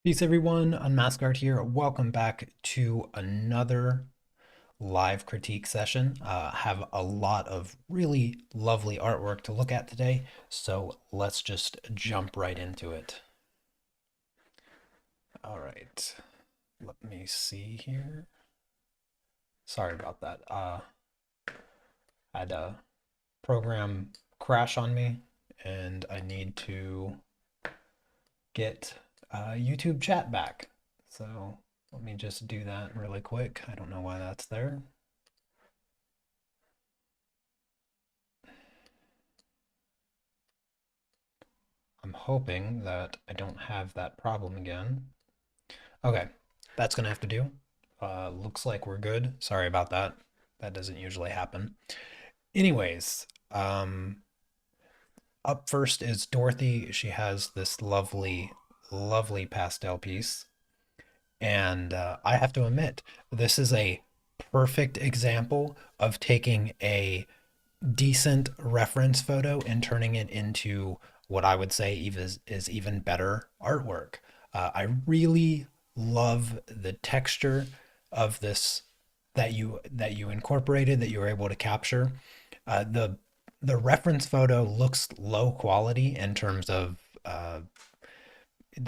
Peace everyone, Unmask Art here. Welcome back to another live critique session. Have a lot of really lovely artwork to look at today, so let's just jump right into it. All right, let me see here. Sorry about that. I had a program crash on me, and I need to get YouTube chat back. So let me just do that really quick. I don't know why that's there. I'm hoping that I don't have that problem again. Okay, that's gonna have to do. Looks like we're good. Sorry about that. That doesn't usually happen. Anyways, up first is Dorothy. She has this lovely, lovely pastel piece. And I have to admit, this is a perfect example of taking a decent reference photo and turning it into what I would say is even better artwork. I really love the texture of this that you incorporated, that you were able to capture. The reference photo looks low quality in terms of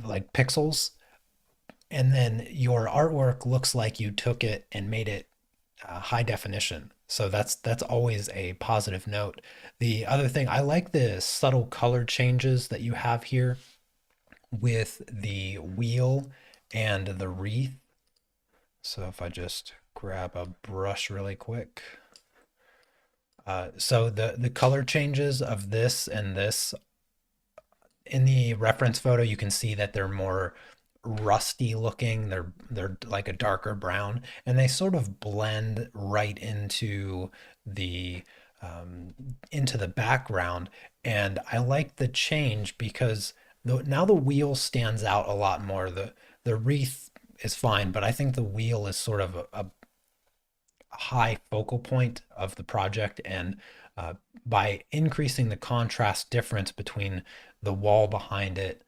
like pixels, and then your artwork looks like you took it and made it high definition. So that's always a positive note. The other thing, I like the subtle color changes that you have here with the wheel and the wreath. So if I just grab a brush really quick. So the color changes of this and this in the reference photo, you can see that they're more rusty looking. They're like a darker brown, and they sort of blend right the into the background. And I like the change because now the wheel stands out a lot more. The wreath is fine, but I think the wheel is sort of a high focal point of the project, and by increasing the contrast difference between the wall behind it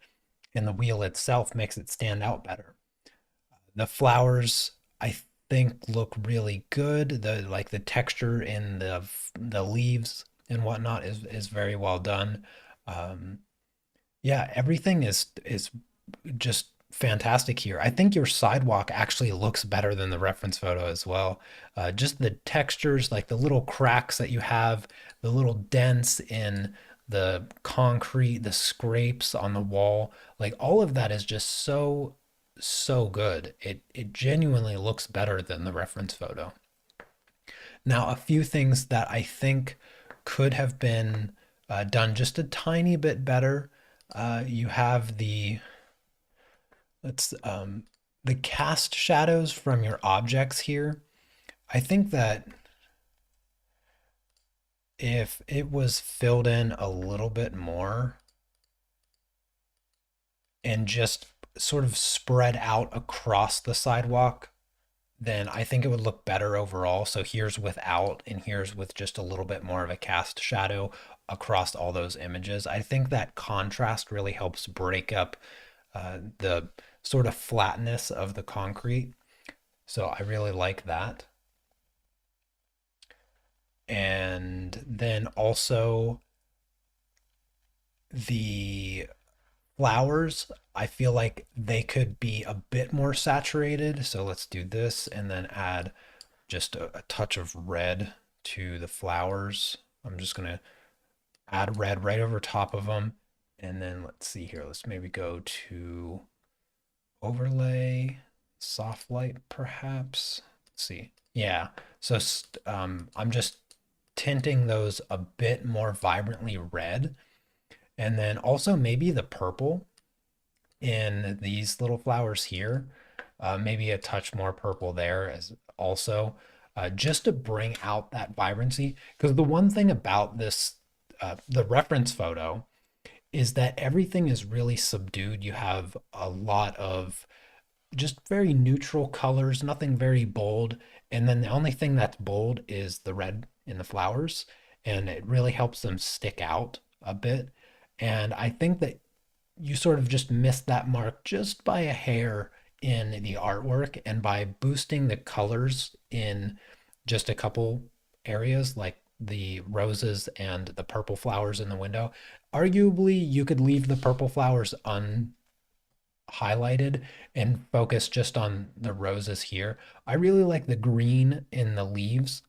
and the wheel itself makes it stand out better. The flowers, I think, look really good. The texture in the leaves and whatnot is very well done. Um, yeah, everything is just fantastic here. I think your sidewalk actually looks better than the reference photo as well. Just the textures, like the little cracks that you have, the little dents in the concrete, the scrapes on the wall, like all of that is just so good. It genuinely looks better than the reference photo. Now, a few things that I think could have been done just a tiny bit better. You have let's the cast shadows from your objects here. I think that if it was filled in a little bit more and just sort of spread out across the sidewalk, then I think it would look better overall. So here's without, and here's with just a little bit more of a cast shadow across all those images. I think that contrast really helps break up the sort of flatness of the concrete. So I really like that. And then also the flowers, I feel like they could be a bit more saturated. So let's do this and then add just a touch of red to the flowers. I'm just going to add red right over top of them. And then let's see here. Let's maybe go to overlay, soft light perhaps. Let's see. Yeah. So I'm just tinting those a bit more vibrantly red. And then also maybe the purple in these little flowers here. Maybe a touch more purple there as also, just to bring out that vibrancy. Because the one thing about this, the reference photo, is that everything is really subdued. You have a lot of just very neutral colors, nothing very bold. And then the only thing that's bold is the red in the flowers. And it really helps them stick out a bit. And I think that you sort of just missed that mark just by a hair in the artwork, and by boosting the colors in just a couple areas like the roses and the purple flowers in the window. Arguably, you could leave the purple flowers unhighlighted and focus just on the roses here. I really like the green in the leaves.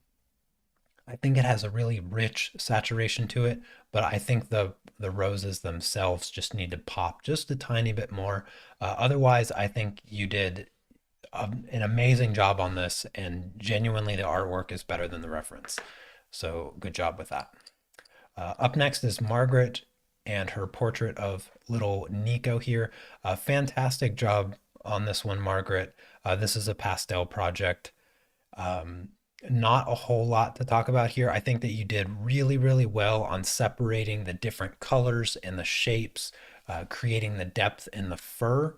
I think it has a really rich saturation to it, but I think the roses themselves just need to pop just a tiny bit more. Otherwise, I think you did an amazing job on this, and genuinely the artwork is better than the reference. So good job with that. Up next is Margaret and her portrait of little Nico here. Fantastic job on this one, Margaret. This is a pastel project. Um, Not a whole lot to talk about here. I think that you did really, really well on separating the different colors and the shapes, creating the depth in the fur.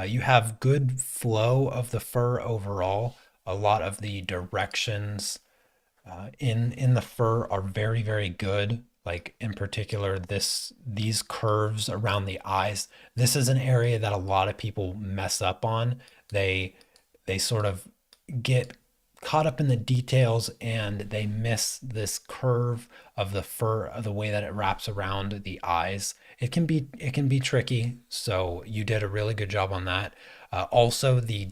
You have good flow of the fur overall. A lot of the directions in the fur are very, very good. Like in particular, these curves around the eyes. This is an area that a lot of people mess up on. They sort of get caught up in the details, and they miss this curve of the fur, the way that it wraps around the eyes. It can be tricky. So you did a really good job on that. Also, the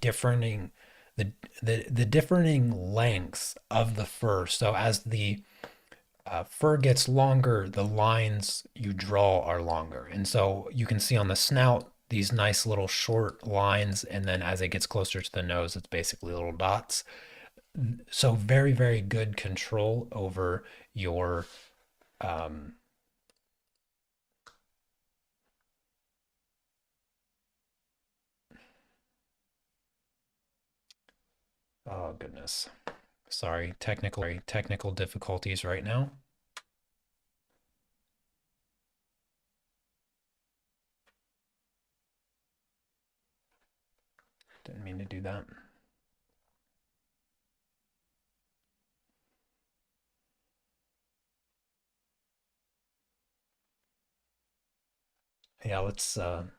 the differing lengths of the fur. So as the fur gets longer, the lines you draw are longer. And so you can see on the snout these nice little short lines, and then as it gets closer to the nose, it's basically little dots. So very, very good control over your um, oh goodness. Sorry, technical difficulties right now. Didn't mean to do that. Yeah, let's I'm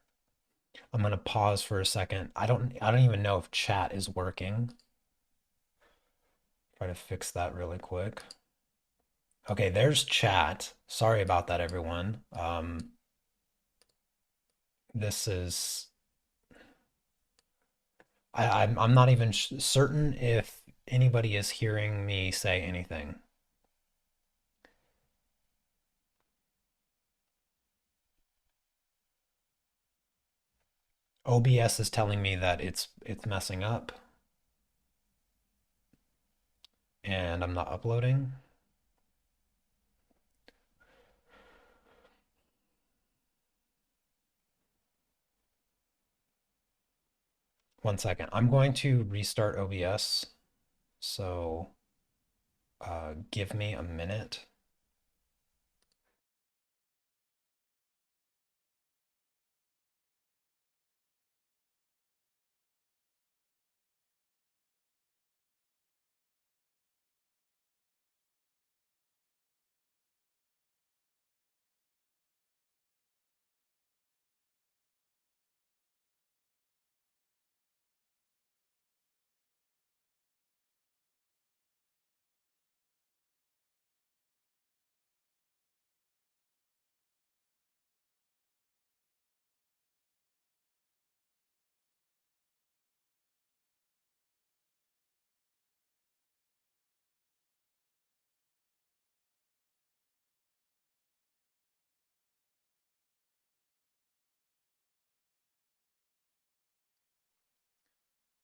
gonna pause for a second. I don't even know if chat is working. Try to fix that really quick. Okay, there's chat. Sorry about that, everyone. This is I'm not even certain if anybody is hearing me say anything. OBS is telling me that it's messing up and I'm not uploading. One second. I'm going to restart OBS. So give me a minute.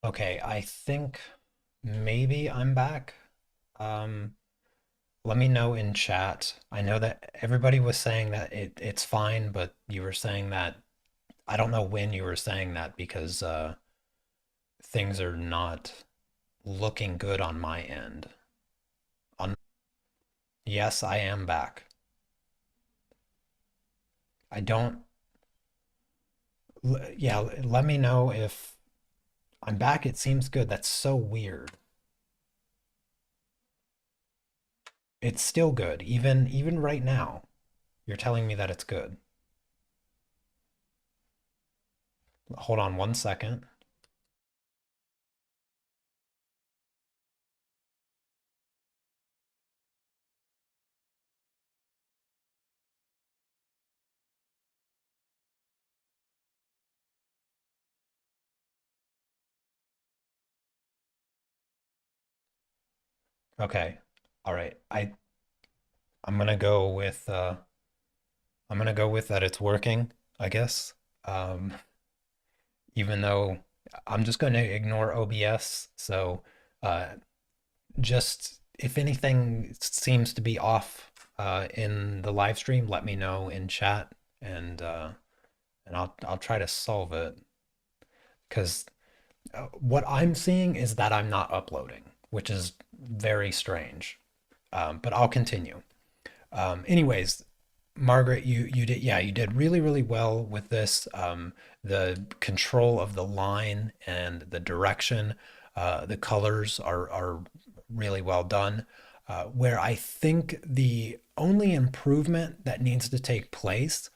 Okay, I think maybe I'm back. Um, Let me know in chat. I know that everybody was saying that it's fine, but you were saying that I don't know when you were saying that because things are not looking good on my end. On Yes, I am back. I don't yeah, let me know if I'm back. It seems good. That's so weird. It's still good even right now. You're telling me that it's good. Hold on 1 second. Okay. All right. I'm gonna go with that it's working, I guess. Um, Even though I'm just going to ignore OBS. So, uh, just if anything seems to be off in the live stream, let me know in chat, and I'll try to solve it. Because what I'm seeing is that I'm not uploading, which is very strange. But I'll continue. Anyways, Margaret, you did, yeah, you did really really well with this. The control of the line and the direction, the colors are really well done. Where I think the only improvement that needs to take place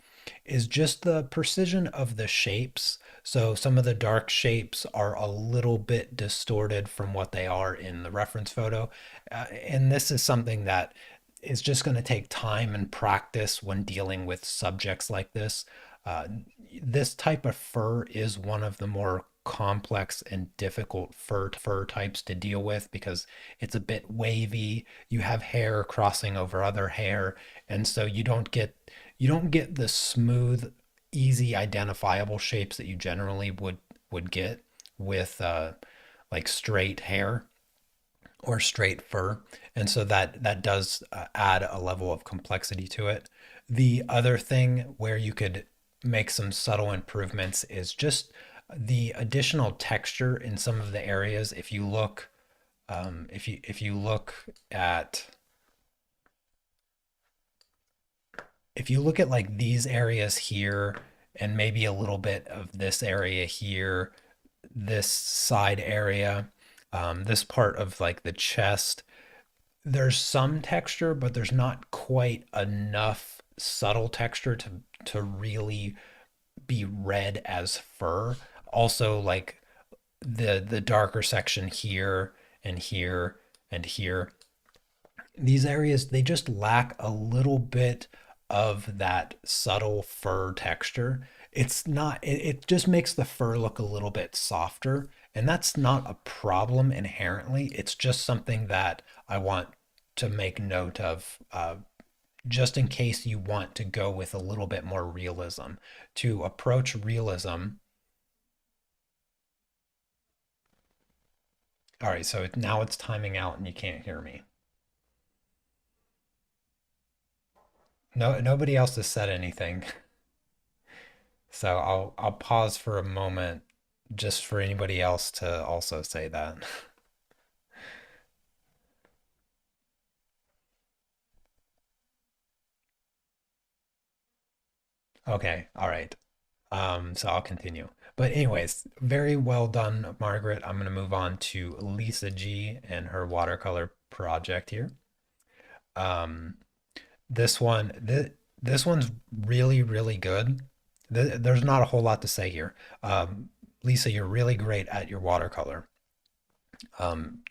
is just the precision of the shapes. So some of the dark shapes are a little bit distorted from what they are in the reference photo. And this is something that is just going to take time and practice when dealing with subjects like this. Uh, this type of fur is one of the more complex and difficult fur types to deal with because it's a bit wavy. You have hair crossing over other hair, and so you don't get the smooth, easy identifiable shapes that you generally would get with like straight hair or straight fur, and so that does add a level of complexity to it. The other thing where you could make some subtle improvements is just the additional texture in some of the areas. At if you look at like these areas here and maybe a little bit of this area here, this side area, this part of like the chest, there's some texture, but there's not quite enough subtle texture to really be read as fur. Also, like the darker section here and here and here, these areas they just lack a little bit of that subtle fur texture. It's not it just makes the fur look a little bit softer, and that's not a problem inherently. It's just something that I want to make note of, just in case you want to go with a little bit more realism. To approach realism. All right, so now it's timing out and you can't hear me. No, nobody else has said anything. So I'll pause for a moment just for anybody else to also say that. Okay, all right. So I'll continue. But anyways, very well done, Margaret. I'm gonna move on to Lisa G and her watercolor project here. Um, this one's really, really good. There's not a whole lot to say here. Lisa, you're really great at your watercolor.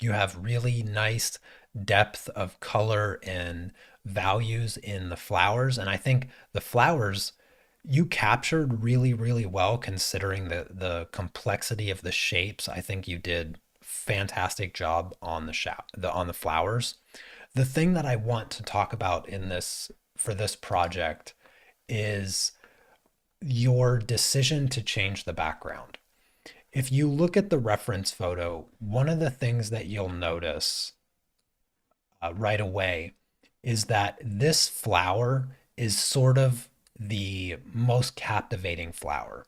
You have really nice depth of color and values in the flowers. And I think the flowers you captured really, really well considering the complexity of the shapes. I think you did fantastic job on on the flowers. The thing that I want to talk about in this for this project is your decision to change the background. If you look at the reference photo, one of the things that you'll notice right away is that this flower is sort of the most captivating flower.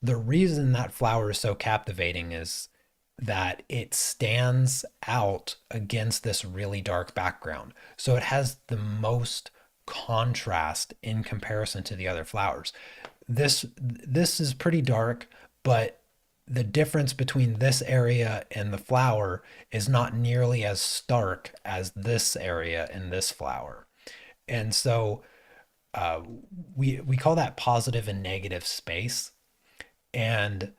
The reason that flower is so captivating is that it stands out against this really dark background. So it has the most contrast in comparison to the other flowers. This is pretty dark, but the difference between this area and the flower is not nearly as stark as this area and this flower. And so uh, we call that positive and negative space. And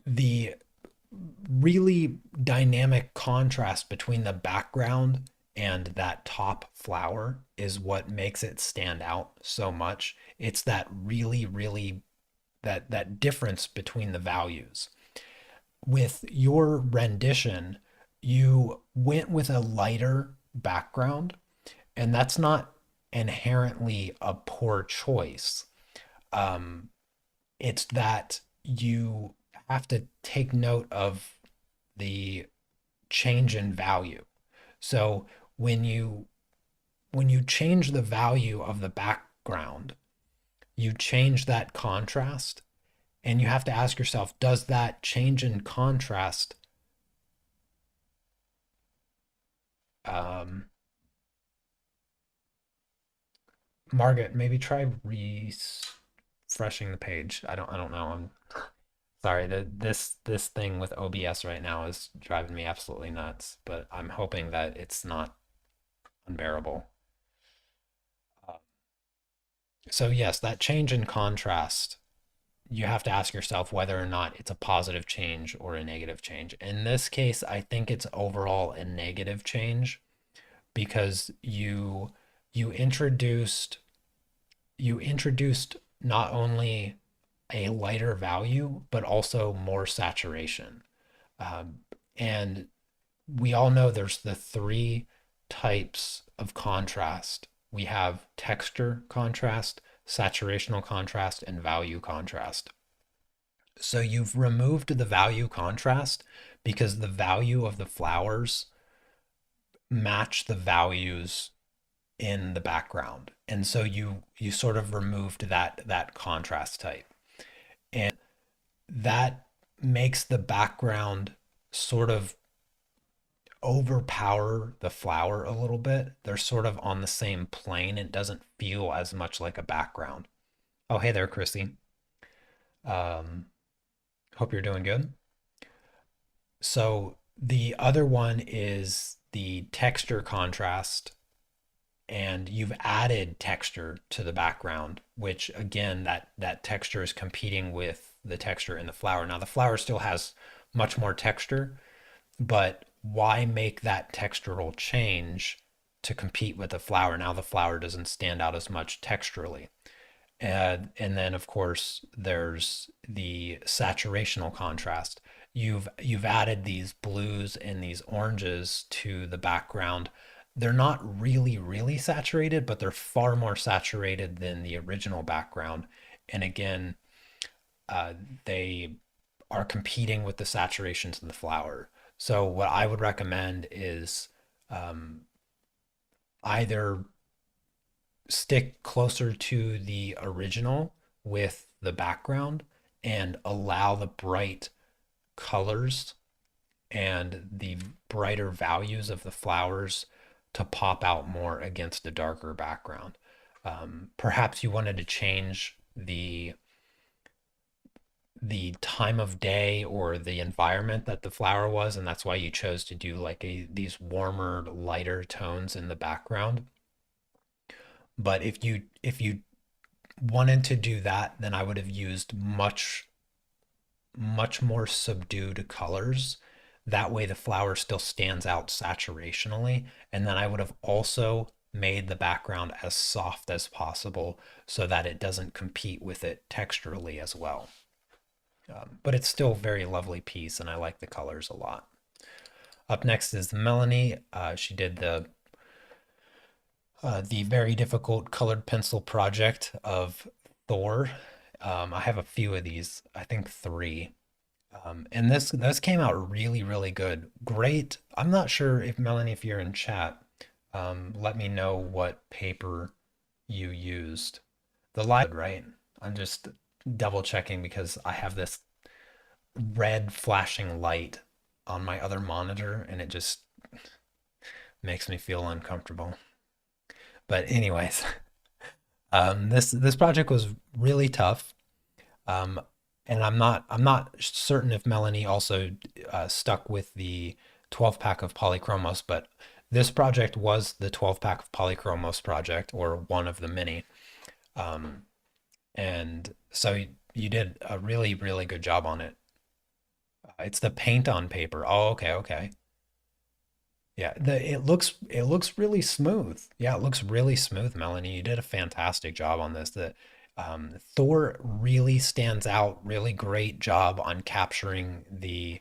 the really dynamic contrast between the background and that top flower is what makes it stand out so much. It's that really, really that difference between the values. With your rendition, you went with a lighter background, and that's not inherently a poor choice. Um, it's that you have to take note of the change in value. So when you when you change the value of the background, you change that contrast, and you have to ask yourself, does that change in contrast um, Margaret, maybe try refreshing the page. I don't know. I'm sorry. This thing with OBS right now is driving me absolutely nuts, but I'm hoping that it's not unbearable. Uh, so yes, that change in contrast, you have to ask yourself whether or not it's a positive change or a negative change. In this case, I think it's overall a negative change because you introduced you introduced not only a lighter value, but also more saturation. Um, and we all know there's the three types of contrast. We have texture contrast, saturational contrast, and value contrast. So you've removed the value contrast because the value of the flowers match the values in the background. And so you sort of removed that contrast type. And that makes the background sort of overpower the flower a little bit. They're sort of on the same plane. It doesn't feel as much like a background. Oh, hey there, Chrissy. Um, hope you're doing good. So the other one is the texture contrast, and you've added texture to the background, which again, that texture is competing with the texture in the flower. Now the flower still has much more texture, but why make that textural change to compete with the flower? Now the flower doesn't stand out as much texturally. And then of course there's the saturational contrast. You've added these blues and these oranges to the background. They're not really, really saturated, but they're far more saturated than the original background. And again, uh, they are competing with the saturations in the flower. So what I would recommend is um, either stick closer to the original with the background and allow the bright colors and the brighter values of the flowers to pop out more against a darker background. Perhaps you wanted to change the time of day or the environment that the flower was, and that's why you chose to do like these warmer, lighter tones in the background. But if you wanted to do that, then I would have used much more subdued colors. That way the flower still stands out saturationally. And then I would have also made the background as soft as possible so that it doesn't compete with it texturally as well. But it's still a very lovely piece, and I like the colors a lot. Up next is Melanie. She did the very difficult colored pencil project of Thor. I have a few of these, I think three. And this came out really, really good. Great. I'm not sure if Melanie, if you're in chat, let me know what paper you used. The light, right? I'm just double checking because I have this red flashing light on my other monitor and it just makes me feel uncomfortable. But anyways, this project was really tough. Um, and I'm not certain if Melanie also stuck with the 12 pack of polychromos, but this project was the 12 pack of polychromos project, or one of the many. Um, and so You did a really, really good job on it. It's the paint on paper. Oh, okay, okay. Yeah, it looks really smooth. Yeah, it looks really smooth, Melanie. You did a fantastic job on this. Thor really stands out. Really great job on capturing the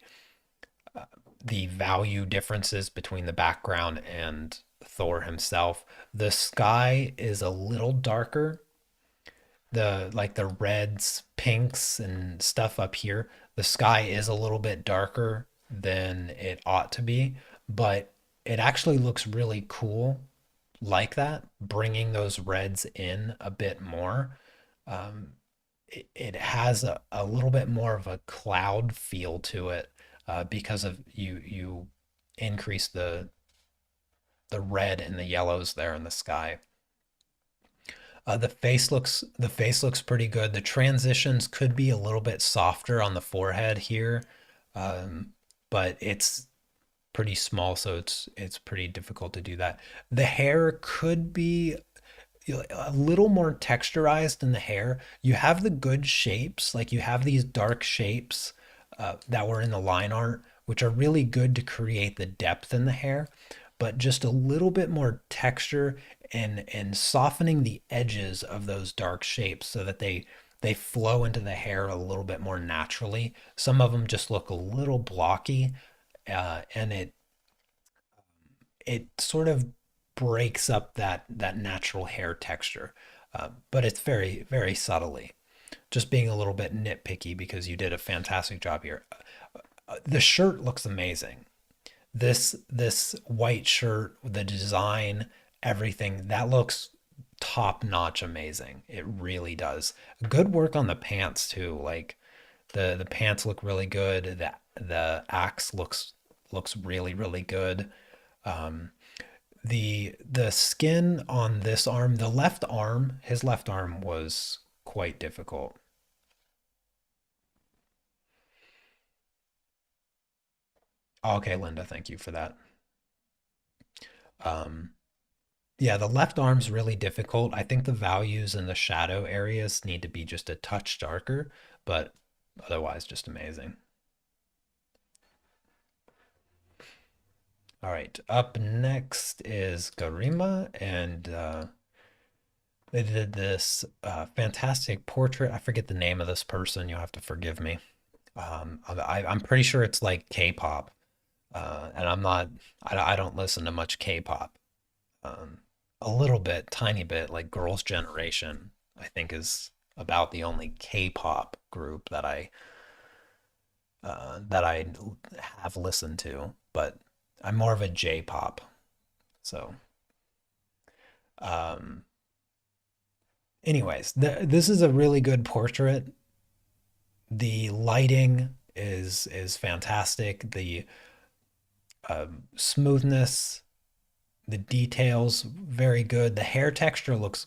value differences between the background and Thor himself. The sky is a little darker, the like the reds, pinks, and stuff up here. The sky is a little bit darker than it ought to be, but it actually looks really cool like that, bringing those reds in a bit more. Um, it has a little bit more of a cloud feel to it because of you increase the red and the yellows there in the sky. The face looks pretty good. The transitions could be a little bit softer on the forehead here, um, but it's pretty small, so it's pretty difficult to do that. The hair could be a little more texturized in the hair. You have the good shapes, like you have these dark shapes that were in the line art, which are really good to create the depth in the hair, but just a little bit more texture and softening the edges of those dark shapes so that they flow into the hair a little bit more naturally. Some of them just look a little blocky, and it sort of breaks up that natural hair texture, but it's very very subtly. Just being a little bit nitpicky because you did a fantastic job here. The shirt looks amazing. This white shirt, the design, everything that looks top notch amazing. It really does. Good work on the pants too. Like the pants look really good. The axe looks really really good. Um, the skin on this arm, the left arm, his left arm was quite difficult. Okay, Linda, thank you for that. Um, yeah, the left arm's really difficult. I think the values in the shadow areas need to be just a touch darker, but otherwise just amazing. All right, up next is Garima, and they did this fantastic portrait. I forget the name of this person. You'll have to forgive me. I'm pretty sure it's like K-pop, and I don't listen to much K-pop. Um, a little bit, tiny bit, like Girls' Generation, I think is about the only K-pop group that I have listened to, but I'm more of a J-pop. So, um, anyways, this is a really good portrait. The lighting is fantastic. The smoothness, the details, very good. The hair texture looks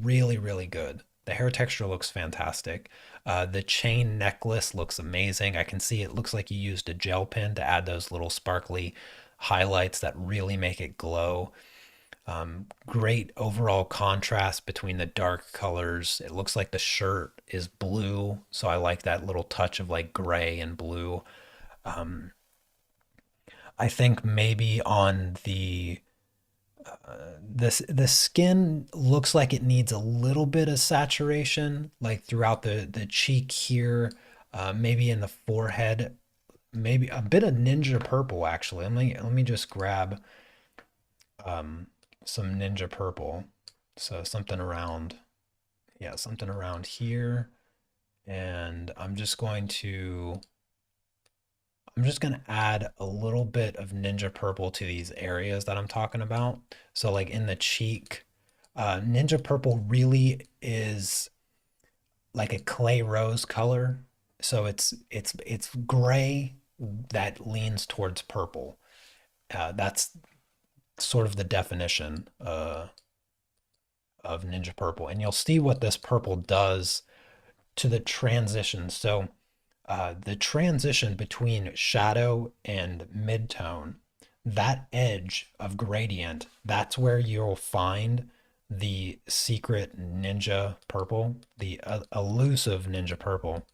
really really good. The hair texture looks fantastic. The chain necklace looks amazing. I can see it looks like you used a gel pen to add those little sparkly highlights that really make it glow. Great overall contrast between the dark colors. It looks like the shirt is blue, so I like that little touch of like gray and blue. Um, I think maybe on the skin looks like it needs a little bit of saturation, like throughout the cheek here, maybe in the forehead, maybe a bit of ninja purple actually. Let me just grab um, some ninja purple. So something around here, and I'm just going to add a little bit of Ninja Purple to these areas that I'm talking about. So like in the cheek, Ninja Purple really is like a clay rose color. So it's gray that leans towards purple. That's sort of the definition of Ninja Purple. And you'll see what this purple does to the transition. So the transition between shadow and midtone, that edge of gradient, that's where you'll find the secret ninja purple, the elusive ninja purple,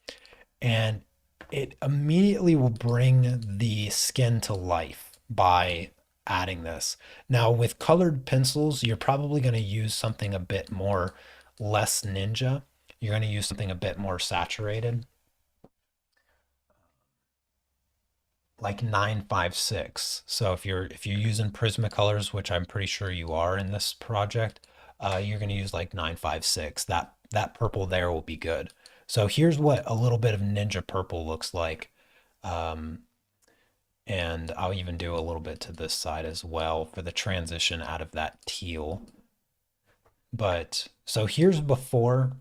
and it immediately will bring the skin to life by adding this. Now, with colored pencils, you're probably going to use something a bit more less ninja. You're going to use something a bit more saturated, like 956. So if you're using Prismacolors, which I'm pretty sure you are in this project, you're going to use like 956. That purple there will be good. So here's what a little bit of ninja purple looks like. Um, and I'll even do a little bit to this side as well for the transition out of that teal. But so here's before.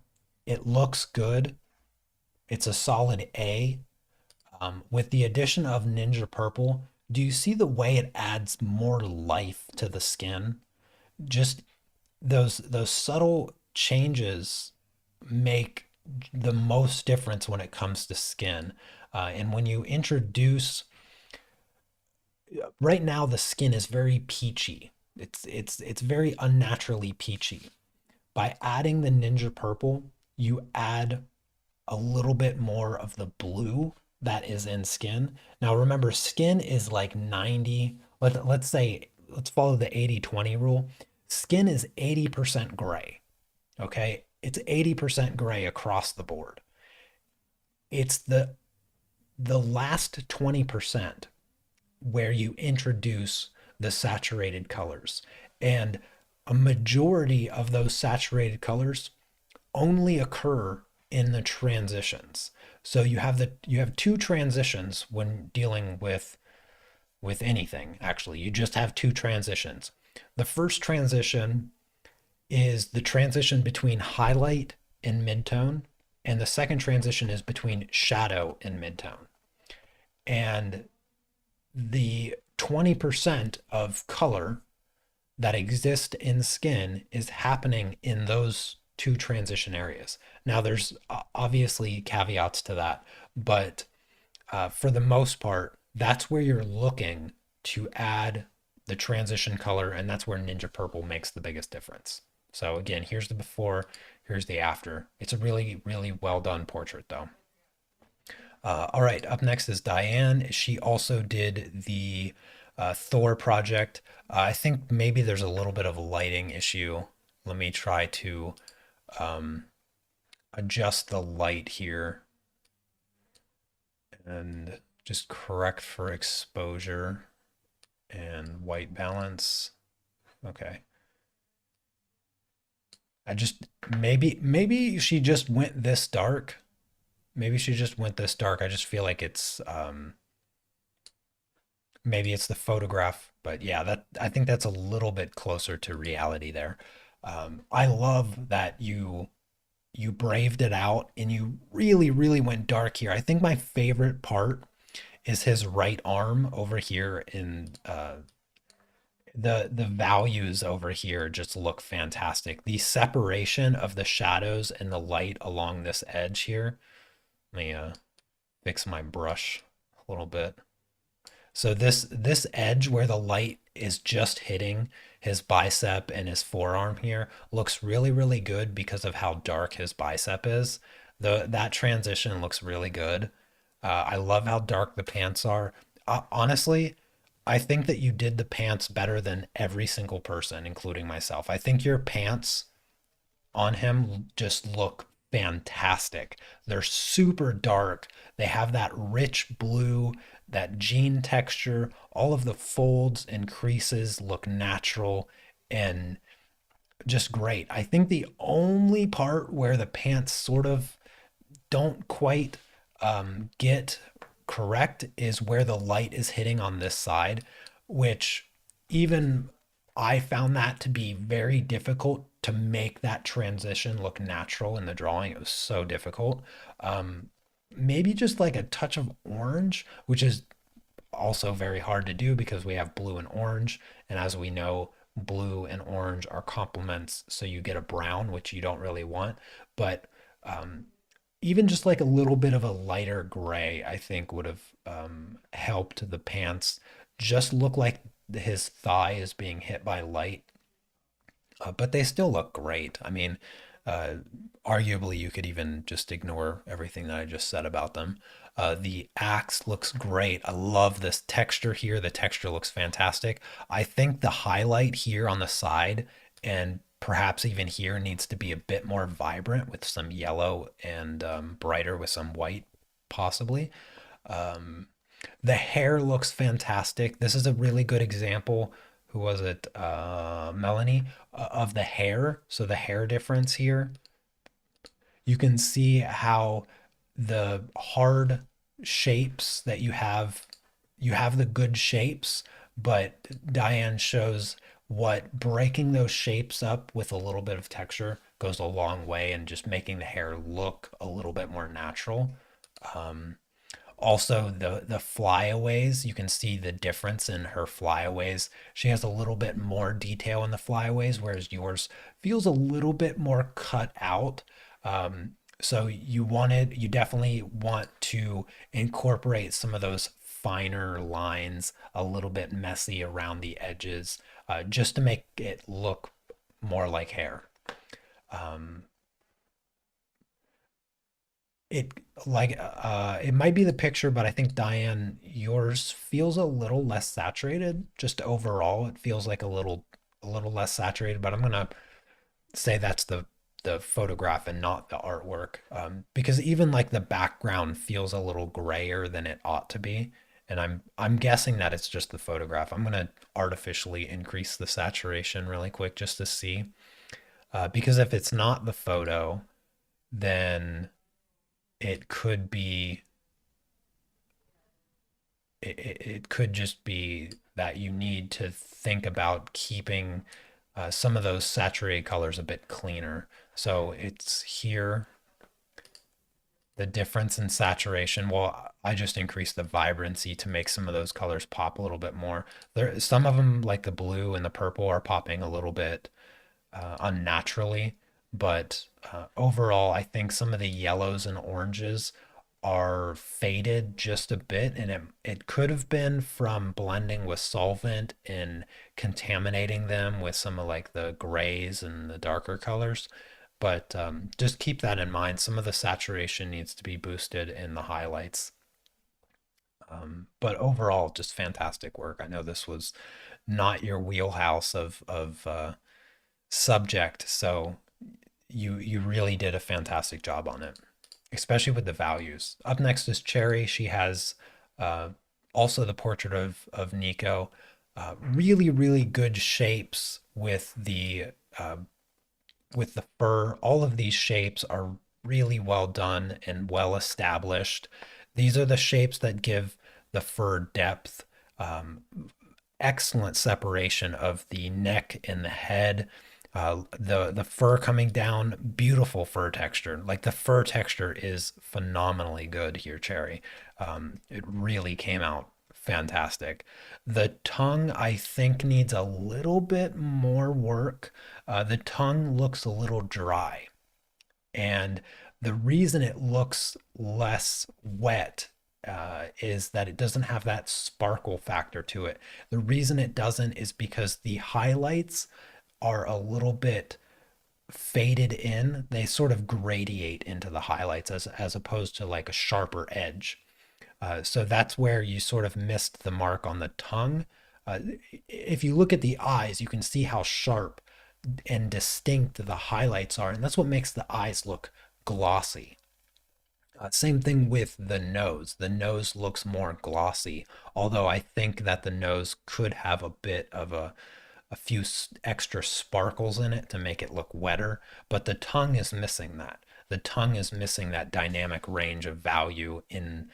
It looks good. It's a solid A. With the addition of Ninja Purple, do you see the way it adds more life to the skin? Just those subtle changes make the most difference when it comes to skin. And when you introduce, right now the skin is very peachy. It's very unnaturally peachy. By adding the Ninja Purple, you add a little bit more of the blue that is in skin. Now remember, skin is like 90, let's say, let's follow the 80-20 rule. Skin is 80% gray, okay? It's 80% gray across the board. It's the last 20% where you introduce the saturated colors. And a majority of those saturated colors only occur in the transitions. So you have two transitions when dealing with anything. Actually, you just have two transitions. The first transition is the transition between highlight and midtone, and the second transition is between shadow and midtone. And the 20% of color that exist in skin is happening in those two transition areas. Now, there's obviously caveats to that, but for the most part, that's where you're looking to add the transition color, and that's where Ninja Purple makes the biggest difference. So again, here's the before, here's the after. It's a really, really well done portrait though. All right, up next is Diane. She also did the Thor project. I think maybe there's a little bit of a lighting issue. Let me try to um, adjust the light here and just correct for exposure and white balance. Okay. I just maybe she just went this dark. Maybe she just went this dark. I just feel like it's maybe it's the photograph, but yeah, that I think that's a little bit closer to reality there. I love that you braved it out and you really, really went dark here. I think my favorite part is his right arm over here in the values over here just look fantastic. The separation of the shadows and the light along this edge here. Let me fix my brush a little bit. So this edge where the light is just hitting his bicep and his forearm here looks really, really good because of how dark his bicep is. That transition looks really good. I love how dark the pants are. Honestly, I think that you did the pants better than every single person, including myself. I think your pants on him just look fantastic. They're super dark. They have that rich blue, that jean texture. All of the folds and creases look natural and just great. I think the only part where the pants sort of don't quite get correct is where the light is hitting on this side, which even I found that to be very difficult to make that transition look natural in the drawing. It was so difficult. Um, Maybe just like a touch of orange, which is also very hard to do because we have blue and orange. And as we know, blue and orange are complements. So you get a brown, which you don't really want. But um, even just like a little bit of a lighter gray, I think would have helped the pants just look like his thigh is being hit by light. But they still look great. I mean, uh, arguably, you could even just ignore everything that I just said about them. The axe looks great. I love this texture here. The texture looks fantastic. I think the highlight here on the side and perhaps even here needs to be a bit more vibrant with some yellow and brighter with some white, possibly. The hair looks fantastic. This is a really good example. Who was it? Melanie, of the hair. So the hair difference here. You can see how the hard shapes that you have the good shapes, but Diane shows what breaking those shapes up with a little bit of texture goes a long way and just making the hair look a little bit more natural. Also, the flyaways, you can see the difference in her flyaways. She has a little bit more detail in the flyaways, whereas yours feels a little bit more cut out. So you definitely want to incorporate some of those finer lines, a little bit messy around the edges, just to make it look more like hair. Um, it it might be the picture, but I think Diane, yours feels a little less saturated. Just overall, it feels like a little less saturated. But I'm gonna say that's the photograph and not the artwork, because even like the background feels a little grayer than it ought to be. And I'm guessing that it's just the photograph. I'm gonna artificially increase the saturation really quick just to see, because if it's not the photo, then it could be it could just be that you need to think about keeping some of those saturated colors a bit cleaner. So it's here, the difference in saturation. Well, I just increased the vibrancy to make some of those colors pop a little bit more. There, some of them, like the blue and the purple, are popping a little bit unnaturally. But overall, I think some of the yellows and oranges are faded just a bit, and it could have been from blending with solvent and contaminating them with some of like the grays and the darker colors. But just keep that in mind. Some of the saturation needs to be boosted in the highlights. But overall, just fantastic work. I know this was not your wheelhouse of subject, so you really did a fantastic job on it, especially with the values. Up next is Cherry. She has uh, also the portrait of Nico. Really, really good shapes with the fur. All of these shapes are really well done and well established. These are the shapes that give the fur depth. Um, Excellent separation of the neck and the head. The fur coming down, beautiful fur texture. Like the fur texture is phenomenally good here, Cherry. It really came out fantastic. The tongue, I think, needs a little bit more work. The tongue looks a little dry. And the reason it looks less wet is that it doesn't have that sparkle factor to it. The reason it doesn't is because the highlights are a little bit faded in. They sort of gradiate into the highlights as opposed to like a sharper edge. So that's where you sort of missed the mark on the tongue. If you look at the eyes, you can see how sharp and distinct the highlights are, and that's what makes the eyes look glossy. Same thing with the nose. The nose looks more glossy, although I think that the nose could have a bit of a few extra sparkles in it to make it look wetter, but the tongue is missing that. The tongue is missing that dynamic range of value in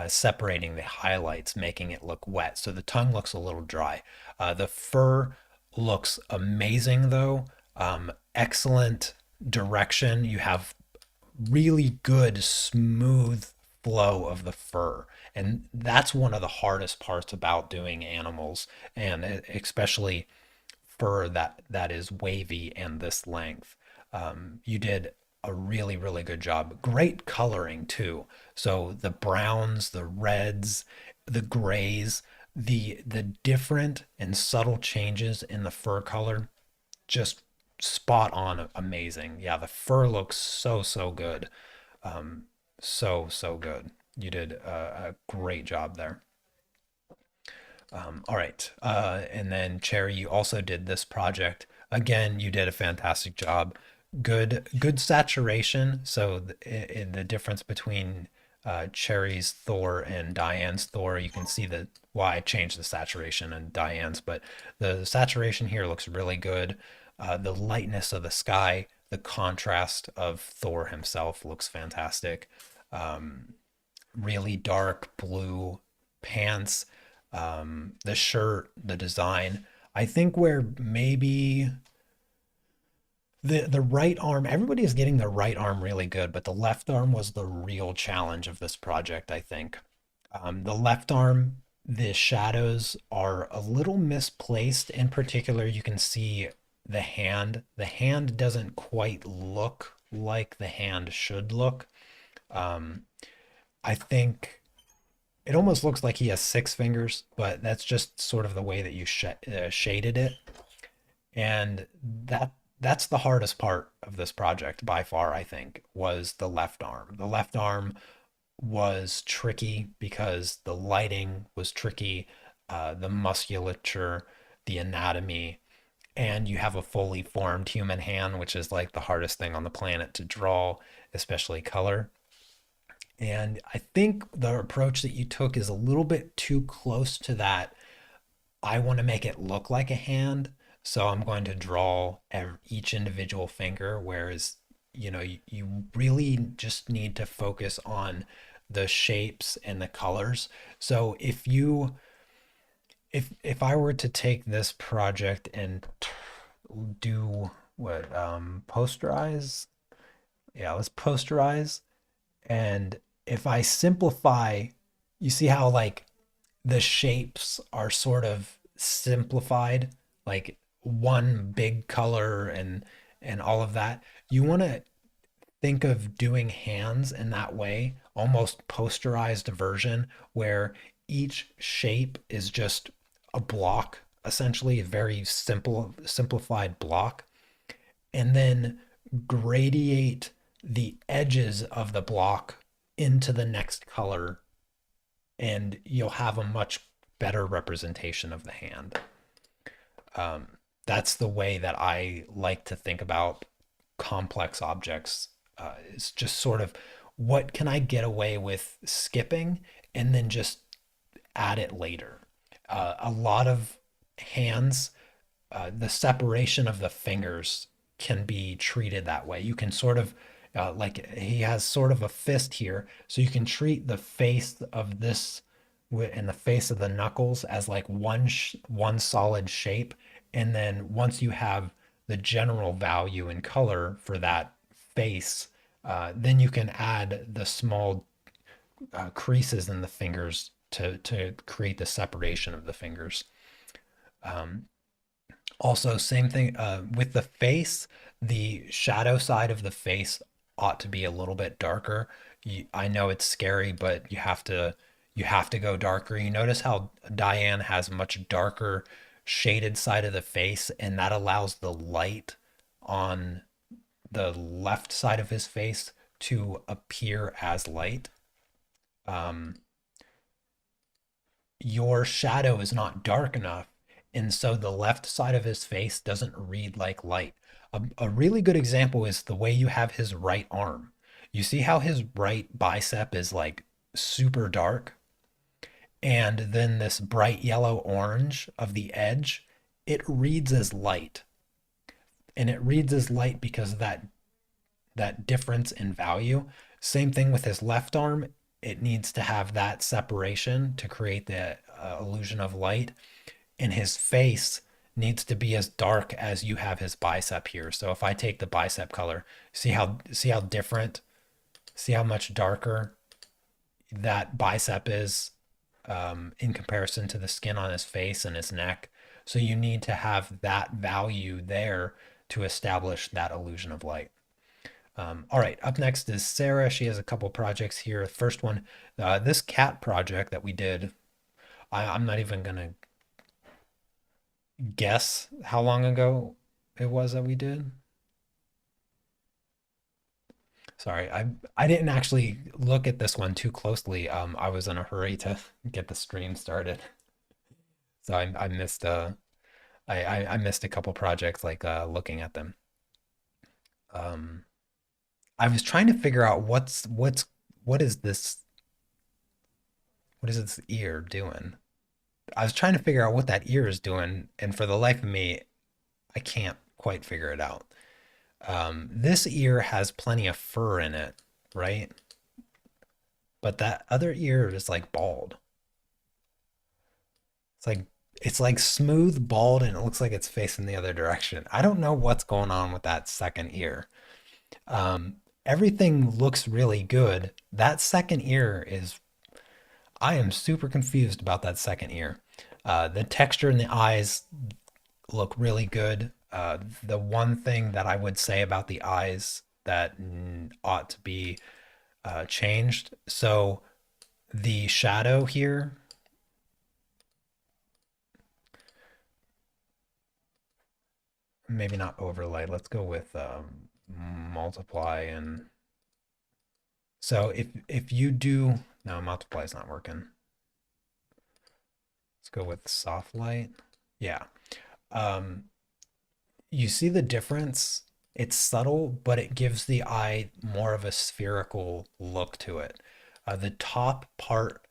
separating the highlights, making it look wet. So the tongue looks a little dry. The fur looks amazing though. Excellent direction. You have really good, smooth flow of the fur. And that's one of the hardest parts about doing animals, and especially fur that is wavy and this length. You did a really, really good job. Great coloring too. So the browns, the reds, the grays, the different and subtle changes in the fur color just spot on amazing. Yeah, the fur looks so good. Um, so good. You did a great job there. All right. And then Cherry, you also did this project. Again, you did a fantastic job. Good saturation. So in the difference between Cherry's Thor and Diane's Thor, you can see that why I changed the saturation in Diane's, but the saturation here looks really good. The lightness of the sky, the contrast of Thor himself looks fantastic. Really dark blue pants, the shirt, the design. I think where maybe the right arm, everybody is getting the right arm really good, but the left arm was the real challenge of this project, I think. The left arm, the shadows are a little misplaced. In particular, you can see the hand. The hand doesn't quite look like the hand should look. Um, I think it almost looks like he has six fingers, but that's just sort of the way that you shaded it. And that's the hardest part of this project by far, I think, was the left arm. The left arm was tricky because the lighting was tricky, the musculature, the anatomy, and you have a fully formed human hand, which is like the hardest thing on the planet to draw, especially color. And I think the approach that you took is a little bit too close to that. I want to make it look like a hand, so I'm going to draw each individual finger, whereas, you really just need to focus on the shapes and the colors. So if I were to take this project and do what posterize, yeah, let's posterize. And if I simplify, you see how like the shapes are sort of simplified, like one big color and all of that. You want to think of doing hands in that way, almost posterized version where each shape is just a block, essentially a very simplified block, and then gradiate the edges of the block into the next color, and you'll have a much better representation of the hand. Um, that's the way that I like to think about complex objects. It's just sort of what can I get away with skipping and then just add it later. A lot of hands, the separation of the fingers can be treated that way. You can sort of like he has sort of a fist here, so you can treat the face of this and the face of the knuckles as like one solid shape, and then once you have the general value and color for that face, then you can add the small creases in the fingers to create the separation of the fingers. Um, Also, same thing with the face. The shadow side of the face ought to be a little bit darker. I know it's scary, but you have to go darker. You notice how Diane has much darker shaded side of the face, and that allows the light on the left side of his face to appear as light. Um, your shadow is not dark enough. And so the left side of his face doesn't read like light. A really good example is the way you have his right arm. You see how his right bicep is like super dark? And then this bright yellow orange of the edge, it reads as light. And it reads as light because of that difference in value. Same thing with his left arm. It needs to have that separation to create the illusion of light. And his face needs to be as dark as you have his bicep here. So if I take the bicep color, see how different, see how much darker that bicep is in comparison to the skin on his face and his neck. So you need to have that value there to establish that illusion of light. All right, up next is Sarah. She has a couple projects here. First one, this cat project that we did. I'm not even gonna guess how long ago it was that we did? Sorry, I didn't actually look at this one too closely. I was in a hurry to get the stream started, so I missed I missed a couple projects like looking at them. Um, I was trying to figure out what is this ear doing? I was trying to figure out what that ear is doing, and for the life of me, I can't quite figure it out. This ear has plenty of fur in it, right? But that other ear is like bald. It's like it's like smooth bald and it looks like it's facing the other direction. I don't know what's going on with that second ear. Everything looks really good. That second ear is I am super confused about that second ear. The texture in the eyes look really good. The one thing that I would say about the eyes that ought to be changed. So the shadow here, maybe not overlay. Let's go with multiply. And so if you do, no, multiply is not working. Let's go with soft light. Yeah. Um, you see the difference? It's subtle, but it gives the eye more of a spherical look to it. The top part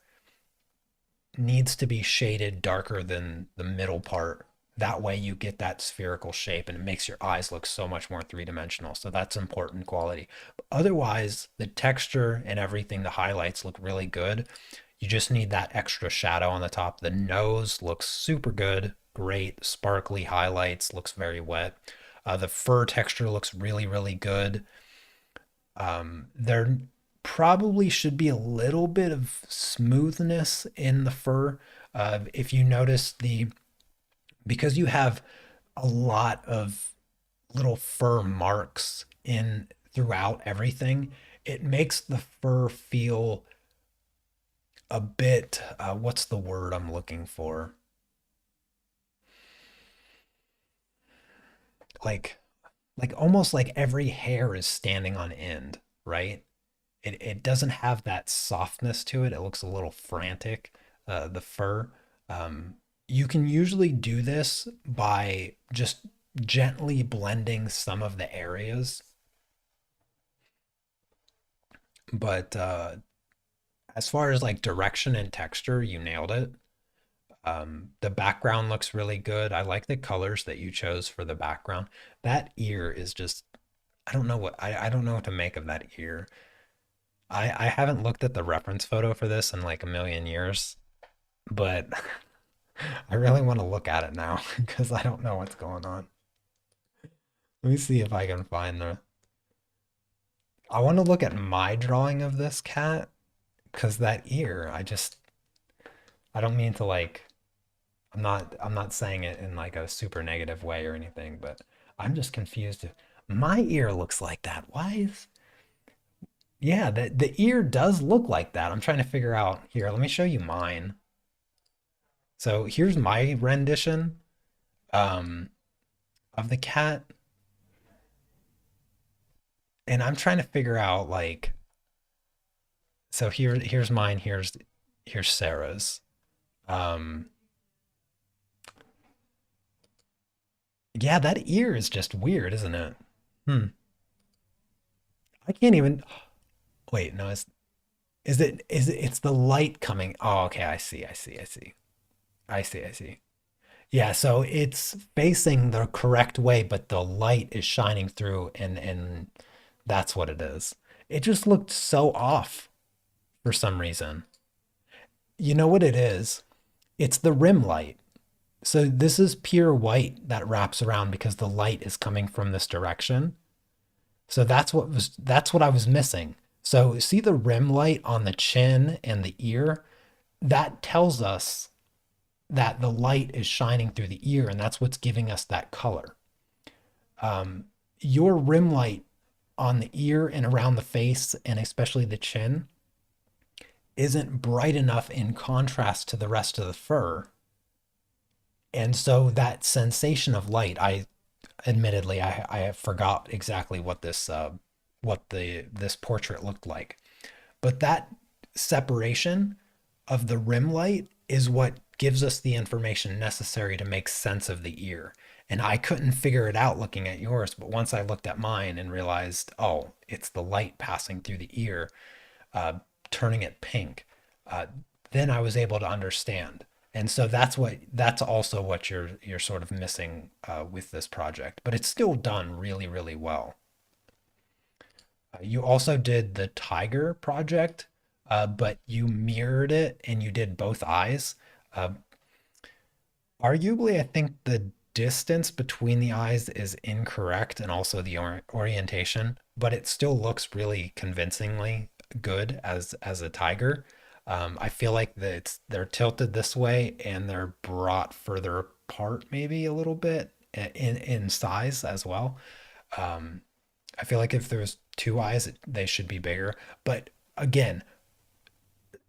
needs to be shaded darker than the middle part. That way you get that spherical shape and it makes your eyes look so much more three-dimensional. So that's important quality. But otherwise, the texture and everything, the highlights look really good. You just need that extra shadow on the top. The nose looks super good. Great sparkly highlights, looks very wet. The fur texture looks really, really good. There probably should be a little bit of smoothness in the fur. If you notice because you have a lot of little fur marks in throughout everything, it makes the fur feel a bit, what's the word I'm looking for? Like, like almost like every hair is standing on end, right? It doesn't have that softness to it. It looks a little frantic, the fur. You can usually do this by just gently blending some of the areas, but as far as like direction and texture, you nailed it. The background looks really good. I like the colors that you chose for the background. That ear is just, I don't know what to make of that ear. I haven't looked at the reference photo for this in like a million years, but I really want to look at it now because I don't know what's going on. Let me see if I can find the. I want to look at my drawing of this cat because that ear, I don't mean to like, I'm not saying it in like a super negative way or anything, but I'm just confused. My ear looks like that. Why is, yeah, the ear does look like that. I'm trying to figure out here. Let me show you mine. So here's my rendition um, of the cat, and I'm trying to figure out like, so here's mine. Here's Sarah's. Um, yeah, that ear is just weird, isn't it? Hmm. I can't even. Wait, no, it's the light coming. Oh, okay, I see. Yeah, so it's facing the correct way, but the light is shining through and that's what it is. It just looked so off for some reason. You know what it is? It's the rim light. So this is pure white that wraps around because the light is coming from this direction. So that's what I was missing. So see the rim light on the chin and the ear? That tells us that the light is shining through the ear, and that's what's giving us that color. Your rim light on the ear and around the face, and especially the chin, isn't bright enough in contrast to the rest of the fur. And so that sensation of light, admittedly, I forgot exactly what the this portrait looked like. But that separation of the rim light is what gives us the information necessary to make sense of the ear. And I couldn't figure it out looking at yours, but once I looked at mine and realized, oh, it's the light passing through the ear, uh, turning it pink, uh, then I was able to understand. And so that's also what you're sort of missing with this project, but it's still done really really well. You also did the tiger project, but you mirrored it and you did both eyes. Uh, Arguably, I think the distance between the eyes is incorrect and also the orientation, but it still looks really convincingly good as a tiger. I feel like they're tilted this way and they're brought further apart maybe a little bit in size as well. Um, I feel like if there's two eyes, they should be bigger. But again,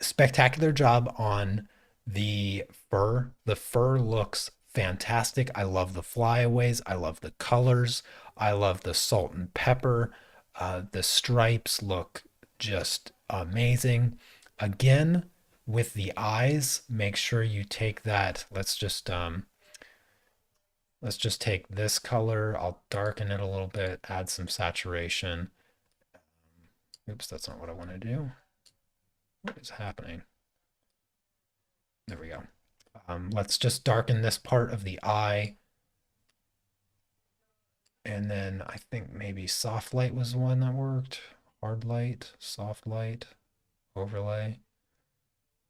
spectacular job on the fur. The fur looks fantastic. I love the flyaways. I love the colors. I love the salt and pepper. The stripes look just amazing. Again, with the eyes, make sure you take that. Let's just take this color. I'll darken it a little bit, add some saturation. Oops, that's not what I want to do. What is happening? There we go. Let's just darken this part of the eye. And then I think maybe soft light was the one that worked. Hard light, soft light, overlay.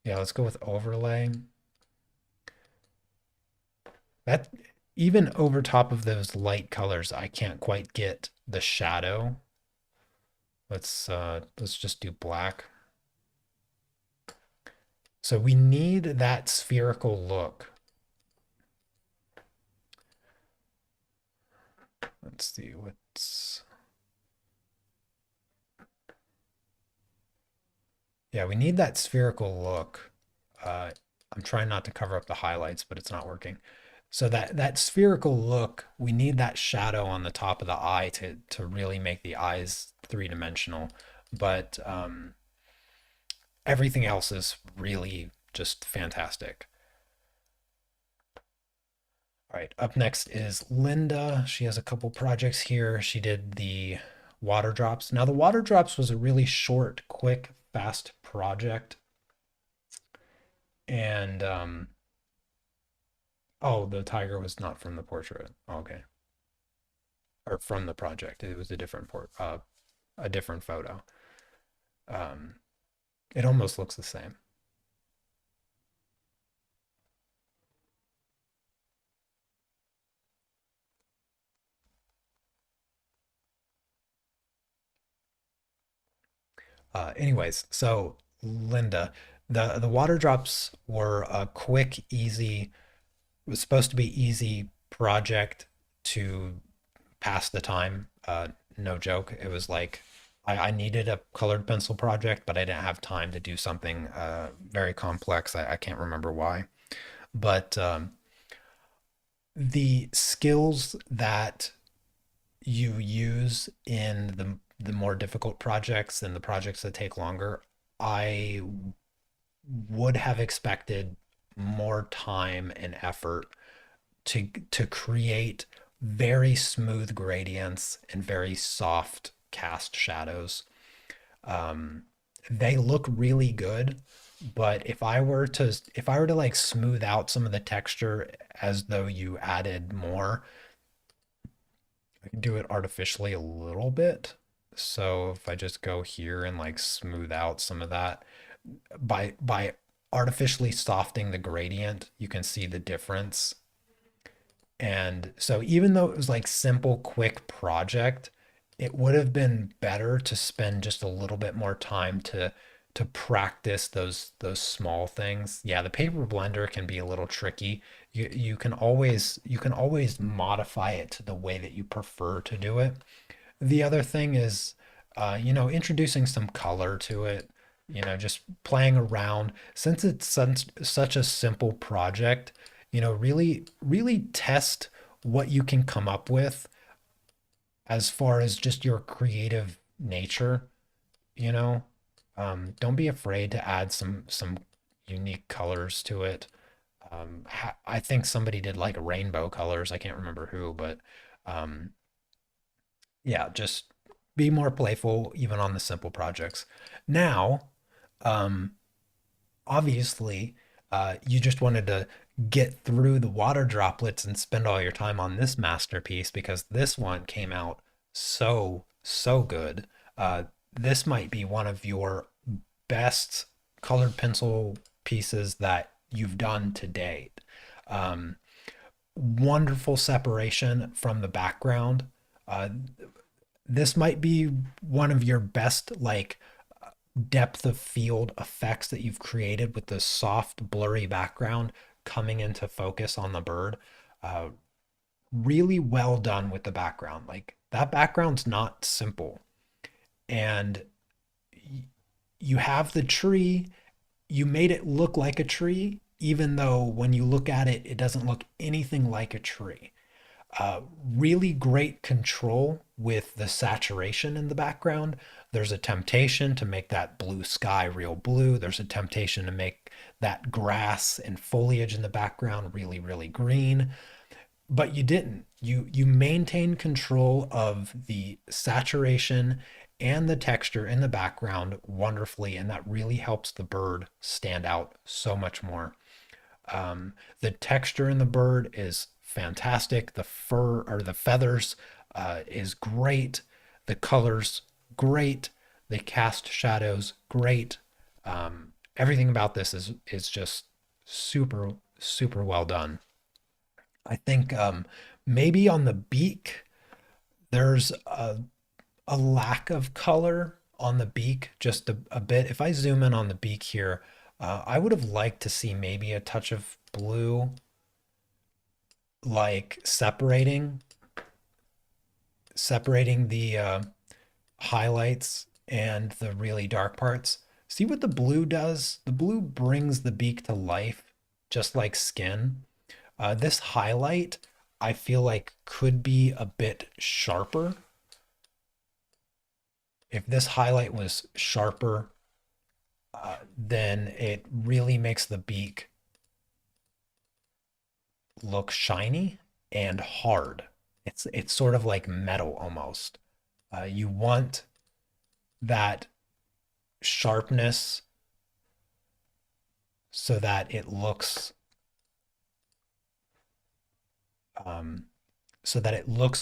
Yeah, let's go with overlay. That even over top of those light colors, I can't quite get the shadow. Let's just do black. So we need that spherical look. Let's see what's. Yeah, we need that spherical look. I'm trying not to cover up the highlights, but it's not working. So that spherical look, we need that shadow on the top of the eye to really make the eyes three-dimensional. But everything else is really just fantastic. All right, up next is Linda. She has a couple projects here. She did the water drops. Now, the water drops was a really short, quick, fast project. And oh, the tiger was not from the portrait. Okay. Or from the project. It was a different photo. Um, it almost looks the same. Anyways, so Linda, the water drops were a quick, easy. It was supposed to be easy project to pass the time. No joke. It was like I needed a colored pencil project, but I didn't have time to do something very complex. I can't remember why. But the skills that you use in the more difficult projects and the projects that take longer, I would have expected more time and effort to create very smooth gradients and very soft cast shadows. Um, they look really good, but if I were to like smooth out some of the texture as though you added more, I can do it artificially a little bit. So if I just go here and like smooth out some of that by artificially softening the gradient, you can see the difference. And so even though it was like simple, quick project, it would have been better to spend just a little bit more time to practice those small things. Yeah, the paper blender can be a little tricky. You can always modify it to the way that you prefer to do it. The other thing is, introducing some color to it, just playing around. Since it's such a simple project, really, really test what you can come up with as far as just your creative nature, you know. Don't be afraid to add some unique colors to it. I think somebody did like rainbow colors. I can't remember who, but um, yeah, just be more playful even on the simple projects. Now, um, obviously, you just wanted to get through the water droplets and spend all your time on this masterpiece because this one came out so good. This might be one of your best colored pencil pieces that you've done to date. Um, Wonderful separation from the background. Uh, this might be one of your best like depth of field effects that you've created with the soft blurry background coming into focus on the bird. Uh, Really well done with the background. Like that background's not simple. And you have the tree, you made it look like a tree, even though when you look at it, it doesn't look anything like a tree. Really great control with the saturation in the background. There's a temptation to make that blue sky real blue. There's a temptation to make that grass and foliage in the background really green, but you didn't. You maintain control of the saturation and the texture in the background wonderfully, and that really helps the bird stand out so much more. The texture in the bird is fantastic. The fur or the feathers is great. The colors great. They cast shadows great. Everything about this is just super well done. I think maybe on the beak there's a lack of color on the beak just a bit. If I zoom in on the beak here, I would have liked to see maybe a touch of blue, like separating the highlights and the really dark parts. See what the blue does? The blue brings the beak to life, just like skin. This highlight, I feel like could be a bit sharper. If this highlight was sharper, then it really makes the beak look shiny and hard. It's sort of like metal almost. You want that sharpness so that it looks um,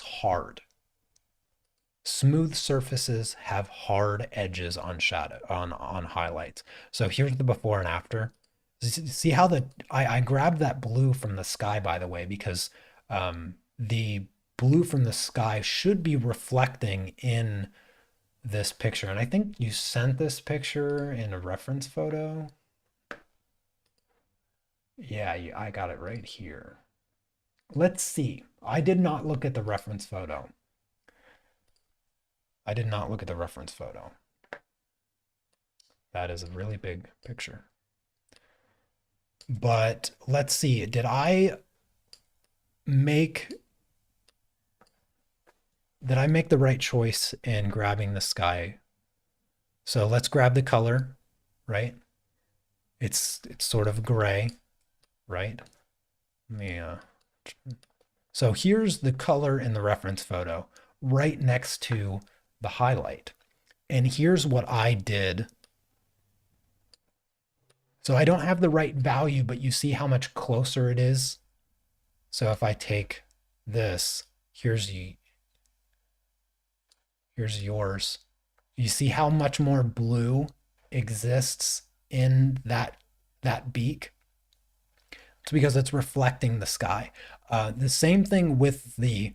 hard. Smooth surfaces have hard edges on shadow on highlights. So here's the before and after. See how I grabbed that blue from the sky, by the way, because the blue from the sky should be reflecting in this picture. And I think you sent this picture in a reference photo. Yeah, I got it right here. Let's see. I did not look at the reference photo. I did not look at the reference photo. That is a really big picture. But let's see. Make did I make the right choice in grabbing the sky? So let's grab the color, right? It's sort of gray, right? Let me so here's the color in the reference photo right next to the highlight. And here's what I did. So I don't have the right value, but you see how much closer it is. So if I take this, here's yours. You see how much more blue exists in that beak? It's because it's reflecting the sky. The same thing with the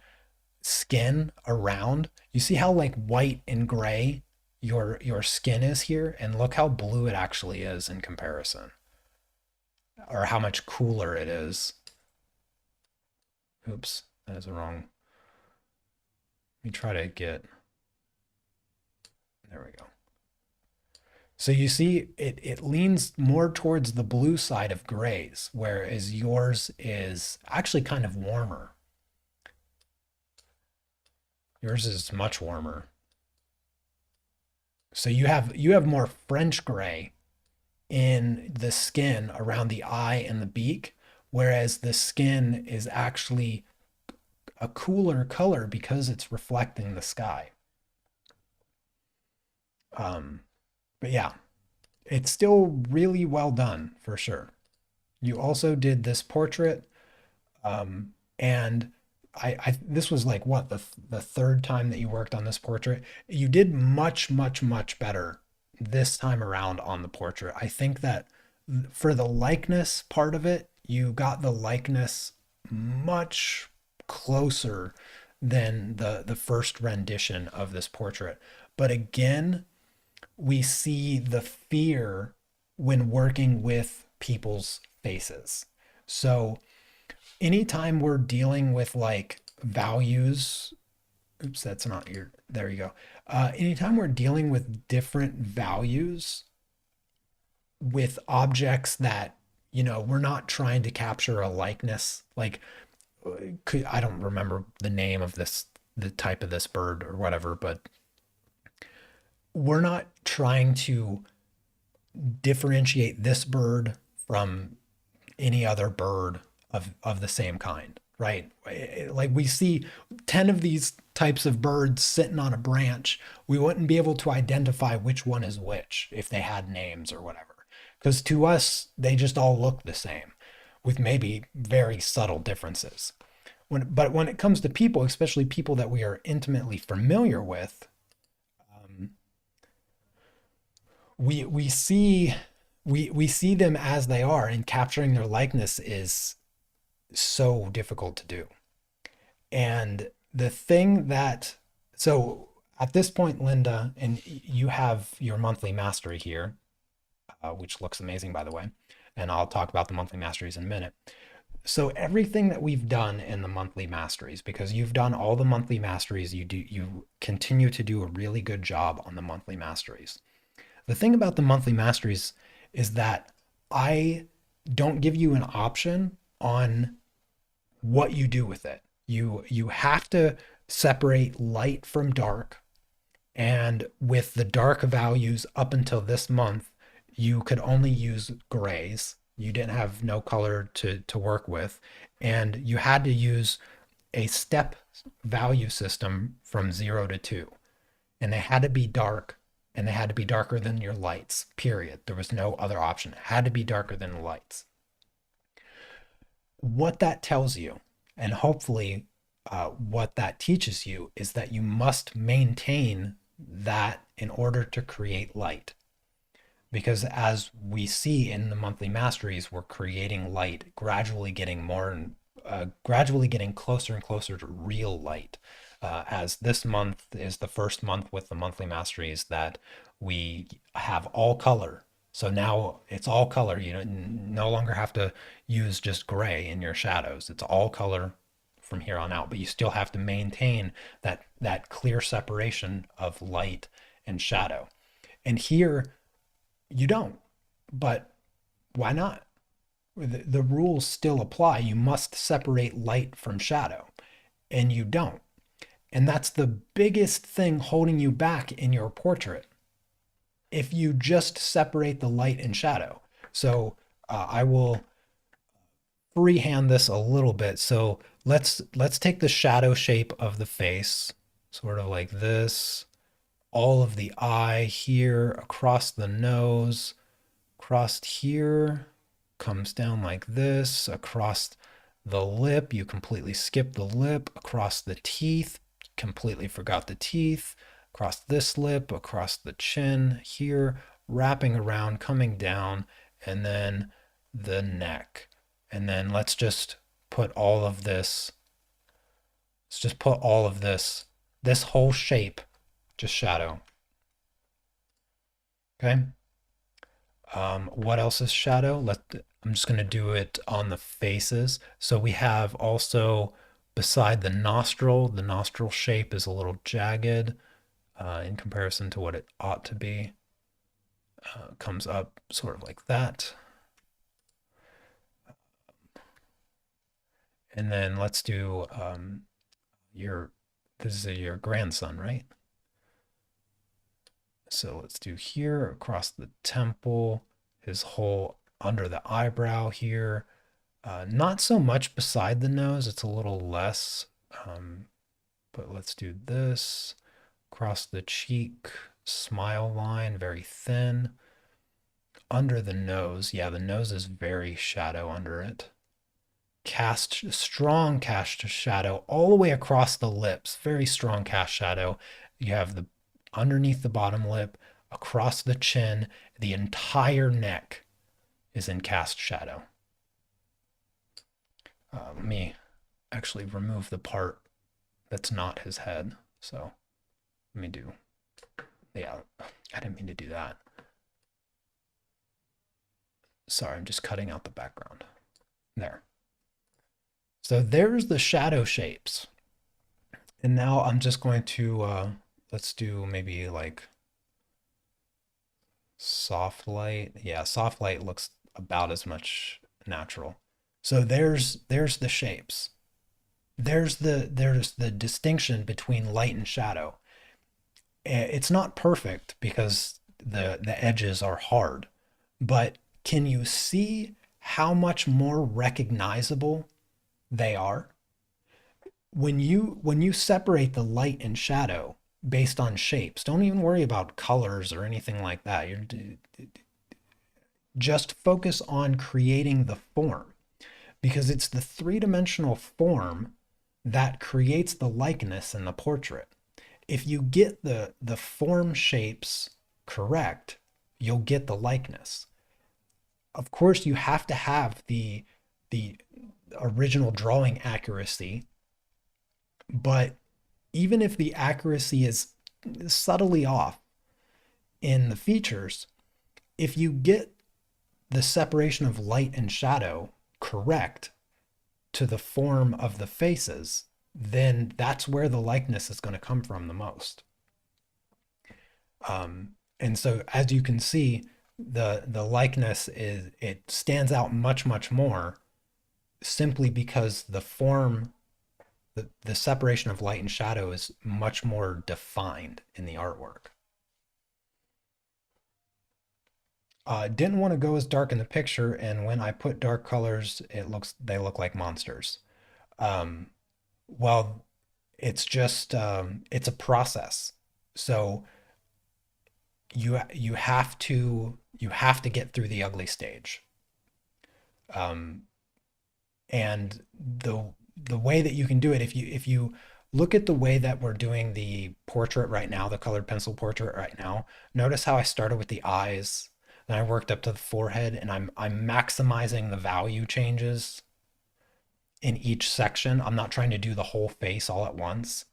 skin around. You see how like white and gray your skin is here, and look how blue it actually is in comparison, or how much cooler it is. Oops, that is wrong. Let me try to get. There we go. So you see, it leans more towards the blue side of grays, whereas yours is actually kind of warmer. Yours is much warmer. So you have more French gray in the skin around the eye and the beak, whereas the skin is actually a cooler color because it's reflecting the sky. Um, but yeah, it's still really well done for sure. You also did this portrait, and I this was like what the third time that you worked on this portrait. You did much, much, much better this time around on the portrait. I think that for the likeness part of it, you got the likeness much closer than the first rendition of this portrait. But again, we see the fear when working with people's faces. So anytime we're dealing with like values, oops, that's not your, there you go. Anytime we're dealing with different values with objects that, we're not trying to capture a likeness, like, I don't remember the name of this, the type of this bird or whatever, but we're not trying to differentiate this bird from any other bird of the same kind, right? Like we see 10 of these types of birds sitting on a branch. We wouldn't be able to identify which one is which if they had names or whatever. Because to us, they just all look the same with maybe very subtle differences. But when it comes to people, especially people that we are intimately familiar with, we see we see them as they are, and capturing their likeness is so difficult to do. And the thing that, so at this point, Linda, and you have your monthly mastery here, which looks amazing, by the way. And I'll talk about the monthly masteries in a minute. So everything that we've done in the monthly masteries, because you've done all the monthly masteries, you continue to do a really good job on the monthly masteries. The thing about the monthly masteries is that I don't give you an option on what you do with it. You have to separate light from dark, and with the dark values up until this month, you could only use grays. You didn't have no color to work with, and you had to use a step value system from 0 to 2, and they had to be dark, and they had to be darker than your lights, period. There was no other option. It had to be darker than the lights. What that tells you, and hopefully what that teaches you, is that you must maintain that in order to create light. Because as we see in the monthly masteries, we're creating light, gradually getting more and gradually getting closer and closer to real light. As this month is the first month with the monthly masteries that we have all color. So now it's all color. You no longer have to use just gray in your shadows. It's all color from here on out, but you still have to maintain that clear separation of light and shadow. And here you don't. But why not? The rules still apply. You must separate light from shadow, and you don't. And that's the biggest thing holding you back in your portrait. If you just separate the light and shadow. So I will freehand this a little bit. So let's take the shadow shape of the face, sort of like this. All of the eye here, across the nose, across here, comes down like this, across the lip, you completely skip the lip, across the teeth, completely forgot the teeth, across this lip, across the chin here, wrapping around, coming down, and then the neck. And then put all of this, let's just put all of this whole shape, just shadow. Okay. What else is shadow? I'm just going to do it on the faces. So we have also beside the nostril shape is a little jagged in comparison to what it ought to be. Comes up sort of like that. And then let's do your This is your grandson, right? So let's do here across the temple, his whole under the eyebrow here. Not so much beside the nose, it's a little less. Um, but let's do this across the cheek, smile line, very thin. Under the nose, yeah, the nose is very shadow under it. Cast strong cast shadow all the way across the lips, very strong cast shadow. You have the underneath the bottom lip, across the chin, the entire neck is in cast shadow. Let me actually remove the part that's not his head. So let me do, yeah, I didn't mean to do that. Sorry, I'm just cutting out the background. There. So there's the shadow shapes. And now I'm just going to, let's do maybe like soft light. Yeah, soft light looks about as much natural. So there's the shapes. There's the distinction between light and shadow. It's not perfect because the edges are hard, but can you see how much more recognizable they are? When you separate the light and shadow based on shapes, don't even worry about colors or anything like that. You're just focus on creating the form because it's the three-dimensional form that creates the likeness in the portrait. If you get the form shapes correct, you'll get the likeness. Of course, you have to have the original drawing accuracy, but even if the accuracy is subtly off in the features, if you get the separation of light and shadow correct to the form of the faces, then that's where the likeness is going to come from the most. And so, as you can see, the likeness is it stands out much more simply because the form, the separation of light and shadow is much more defined in the artwork. Didn't want to go as dark in the picture, and when I put dark colors, they look like monsters. Um, well, it's just it's a process. So you have to get through the ugly stage. Um, and the way that you can do it, if you look at the way that we're doing the portrait right now, the colored pencil portrait right now, notice how I started with the eyes, then I worked up to the forehead, and I'm maximizing the value changes in each section. I'm not trying to do the whole face all at once.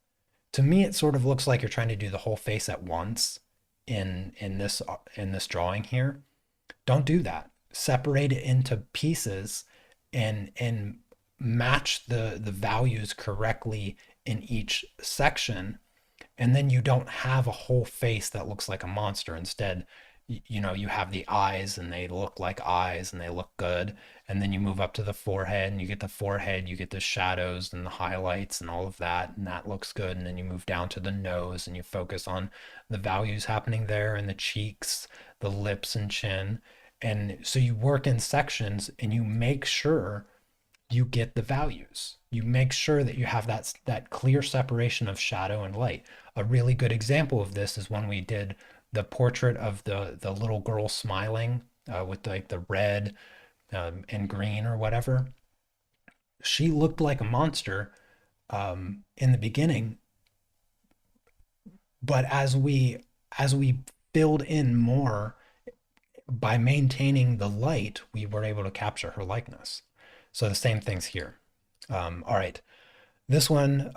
To me, it sort of looks like you're trying to do the whole face at once in this drawing here. Don't do that. Separate it into pieces and match the values correctly in each section, and then you don't have a whole face that looks like a monster. Instead, you know, you have the eyes and they look like eyes and they look good, and then you move up to the forehead and you get the forehead, you get the shadows and the highlights and all of that, and that looks good. And then you move down to the nose and you focus on the values happening there, and the cheeks, the lips and chin. And so you work in sections and you make sure you get the values. You make sure that you have that clear separation of shadow and light. A really good example of this is when we did the portrait of the little girl smiling with like the red and green or whatever. She looked like a monster in the beginning, but as we filled in more by maintaining the light, we were able to capture her likeness. So the same things here. All right, this one,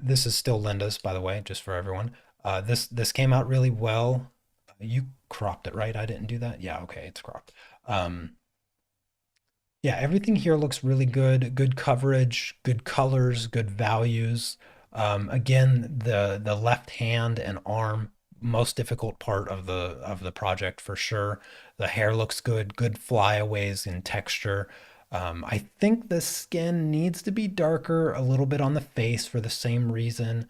this is still Linda's, by the way, just for everyone. This came out really well. You cropped it, right? I didn't do that. Yeah, okay, it's cropped. Um, yeah, everything here looks really good. Good coverage, good colors, good values. Again, the left hand and arm, most difficult part of the project for sure. The hair looks good, good flyaways in texture. I think the skin needs to be darker a little bit on the face for the same reason.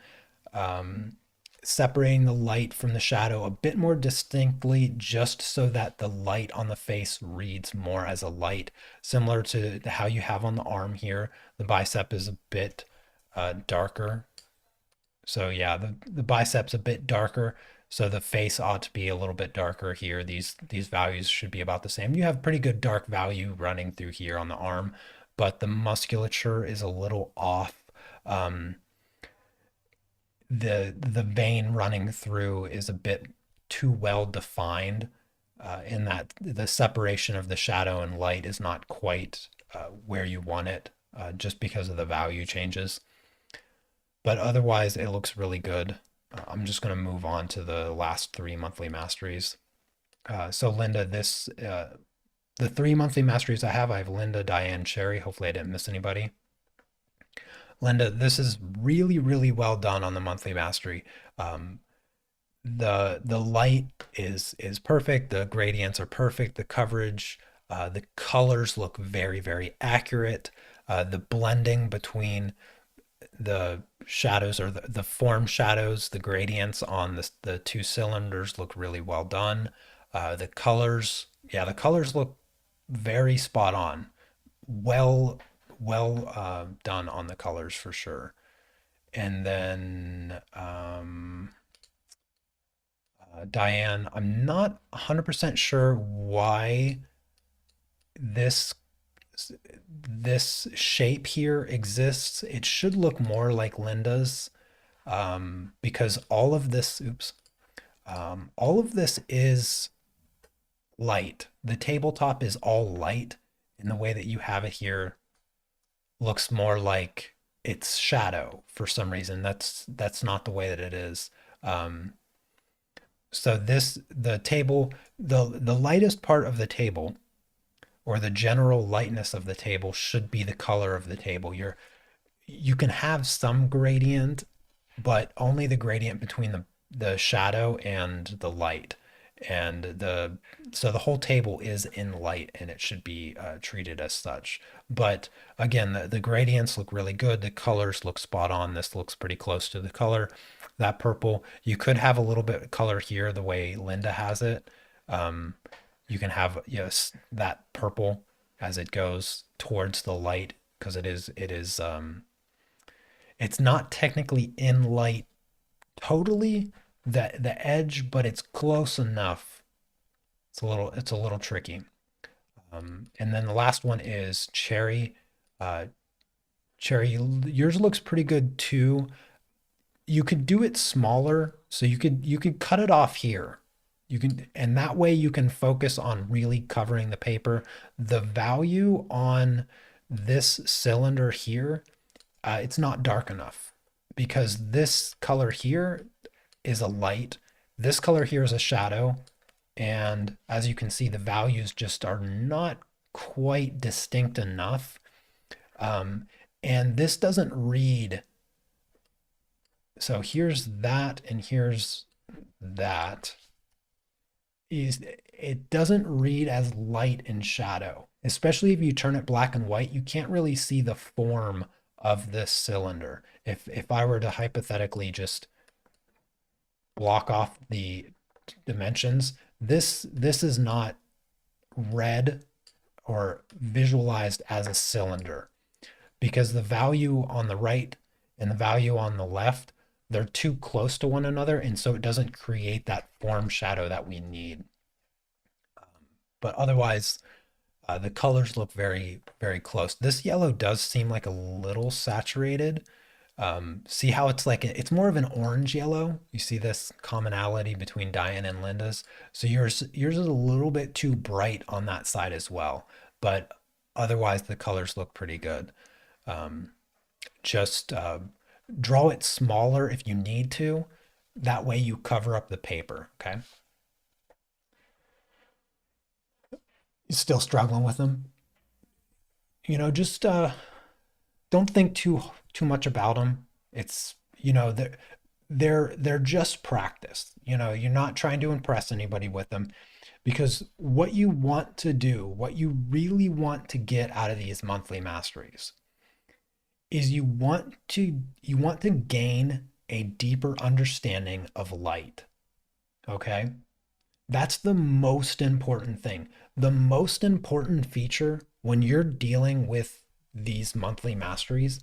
Um, Separating the light from the shadow a bit more distinctly, just so that the light on the face reads more as a light, similar to how you have on the arm here. The bicep is a bit darker. So yeah, the bicep's a bit darker. So the face ought to be a little bit darker here. These values should be about the same. You have pretty good dark value running through here on the arm, but the musculature is a little off. Um, the vein running through is a bit too well defined, in that the separation of the shadow and light is not quite where you want it, just because of the value changes. But otherwise, it looks really good. I'm just going to move on to the last three monthly masteries. So Linda, the three monthly masteries I have Linda, Diane, Sherry. Hopefully I didn't miss anybody. Linda, this is really, really well done on the monthly mastery. Um, the light is perfect. The gradients are perfect. The coverage, the colors look very, very accurate. The blending between the shadows, or the form shadows, the gradients on the two cylinders look really well done. The colors, yeah, the colors look very spot on. Well, done on the colors for sure. And then Diane, I'm not 100% sure why this this shape here exists. It should look more like Linda's, because all of this, oops, all of this is light. The tabletop is all light, in the way that you have it here looks more like it's shadow for some reason. That's not the way that it is. Um, so the table, the lightest part of the table, or the general lightness of the table, should be the color of the table. You can have some gradient, but only the gradient between the shadow and the light. And so the whole table is in light, and it should be treated as such. But again, the gradients look really good. The colors look spot on. This looks pretty close to the color. That purple, you could have a little bit of color here the way Linda has it. Um, you can have, yes, that purple as it goes towards the light, because it's not technically in light totally, the edge, but it's close enough. It's a little tricky. And then the last one is cherry. Uh, Cherry, yours looks pretty good too. You could do it smaller, so you could cut it off here. You can, and that way you can focus on really covering the paper. The value on this cylinder here, it's not dark enough, because this color here is a light. This color here is a shadow. And as you can see, the values just are not quite distinct enough. Um, and this doesn't read. So here's that, and here's that. It doesn't read as light and shadow, especially if you turn it black and white. You can't really see the form of this cylinder. If I were to hypothetically just block off the dimensions, this is not read or visualized as a cylinder, because the value on the right and the value on the left, they're too close to one another, and so it doesn't create that form shadow that we need. But otherwise, the colors look very, very close. This yellow does seem like a little saturated. See how it's more of an orange yellow? You see this commonality between Diane and Linda's. So yours is a little bit too bright on that side as well. But otherwise, the colors look pretty good. Just draw it smaller if you need to. That way you cover up the paper, okay? You still struggling with them? Just don't think too much about them. It's they're just practice. You're not trying to impress anybody with them. Because what you want to do, what you really want to get out of these monthly masteries is you want to gain a deeper understanding of light, okay? That's the most important thing. The most important feature when you're dealing with these monthly masteries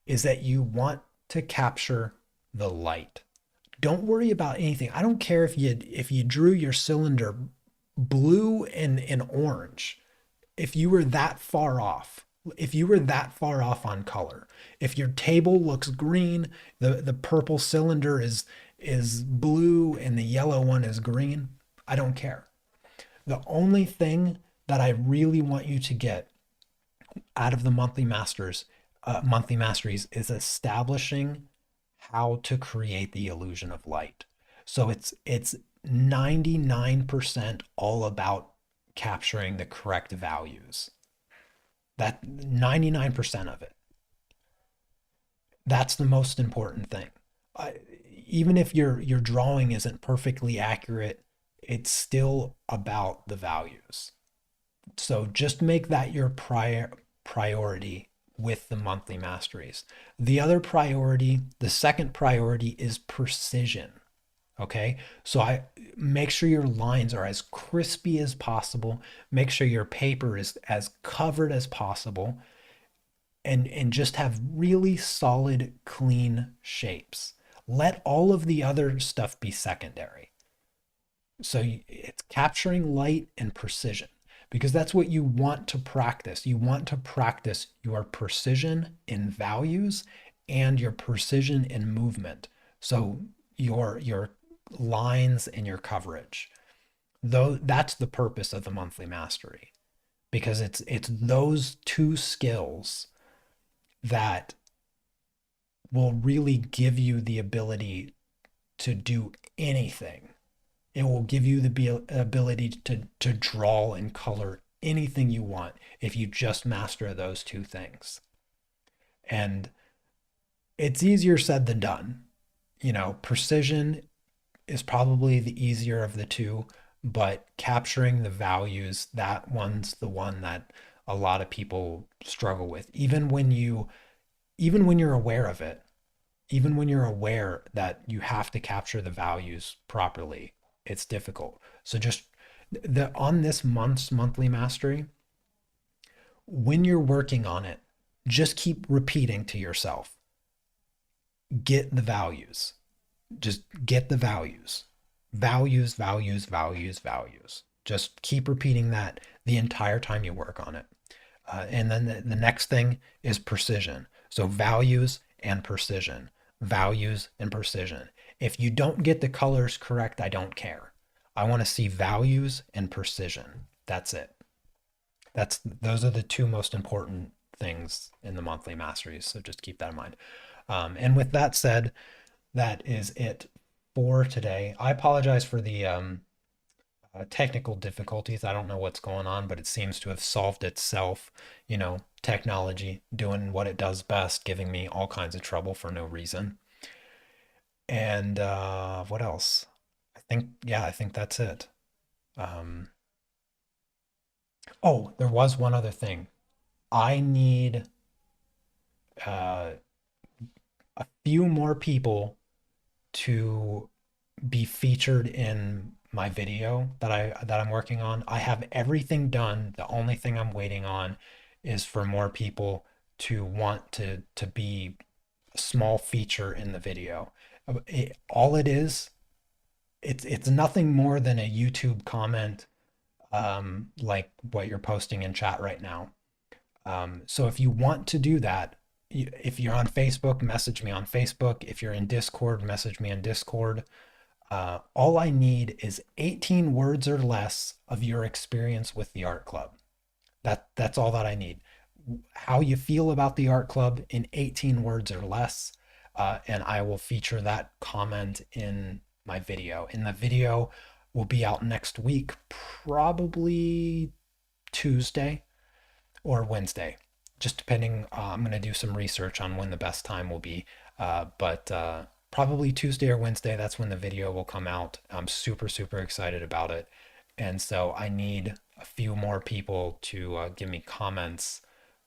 is that you want to capture the light. Don't worry about anything. I don't care if you drew your cylinder blue and orange. If you were that far off, if you were that far off on color, if your table looks green, the purple cylinder is blue and the yellow one is green, I don't care. The only thing that I really want you to get out of the monthly masteries is establishing how to create the illusion of light. So it's 99% all about capturing the correct values. That 99% of it. That's the most important thing. I, Even if your drawing isn't perfectly accurate, it's still about the values. So just make that your priority with the monthly masteries. The other priority, the second priority is precision. Okay. So I make sure your lines are as crispy as possible. Make sure your paper is as covered as possible and just have really solid, clean shapes. Let all of the other stuff be secondary. So it's capturing light and precision because that's what you want to practice. You want to practice your precision in values and your precision in movement. So your lines and your coverage. Though that's the purpose of the monthly mastery because it's those two skills that will really give you the ability to do anything. It will give you the ability to draw and color anything you want if you just master those two things. And it's easier said than done. Precision is probably the easier of the two, but capturing the values, that one's the one that a lot of people struggle with. Even when you're aware of it, even when you're aware that you have to capture the values properly, it's difficult. So just on this month's monthly mastery, when you're working on it, just keep repeating to yourself, get the values. Just get the values. Values, values, values, values. Just keep repeating that the entire time you work on it. And then the next thing is precision. So values and precision, values and precision. If you don't get the colors correct, I don't care. I want to see values and precision. That's it. Those are the two most important things in the monthly masteries. So just keep that in mind. And with that said, that is it for today. I apologize for the technical difficulties. I don't know what's going on, but it seems to have solved itself. Technology doing what it does best, giving me all kinds of trouble for no reason. And what else? I think that's it. Um, oh, there was one other thing. I need uh, a few more people to be featured in my video that I'm working on. I have everything done. The only thing I'm waiting on is for more people to want to be a small feature in the video. All it is, it's nothing more than a YouTube comment, like what you're posting in chat right now. So if you want to do that, if you're on Facebook, message me on Facebook. If you're in Discord, message me in Discord. All I need is 18 words or less of your experience with the art club. That's all that I need. How you feel about the art club in 18 words or less, and I will feature that comment in my video. And the video will be out next week, probably Tuesday or Wednesday, just depending. I'm going to do some research on when the best time will be, but probably Tuesday or Wednesday. That's when the video will come out. I'm super, super excited about it. And so I need a few more people to give me comments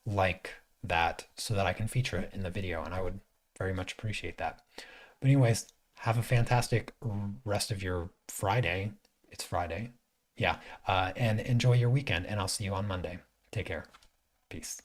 like that so that I can feature it in the video. And I would very much appreciate that. But, anyways, have a fantastic rest of your Friday. It's Friday. Yeah. And enjoy your weekend. And I'll see you on Monday. Take care. Peace.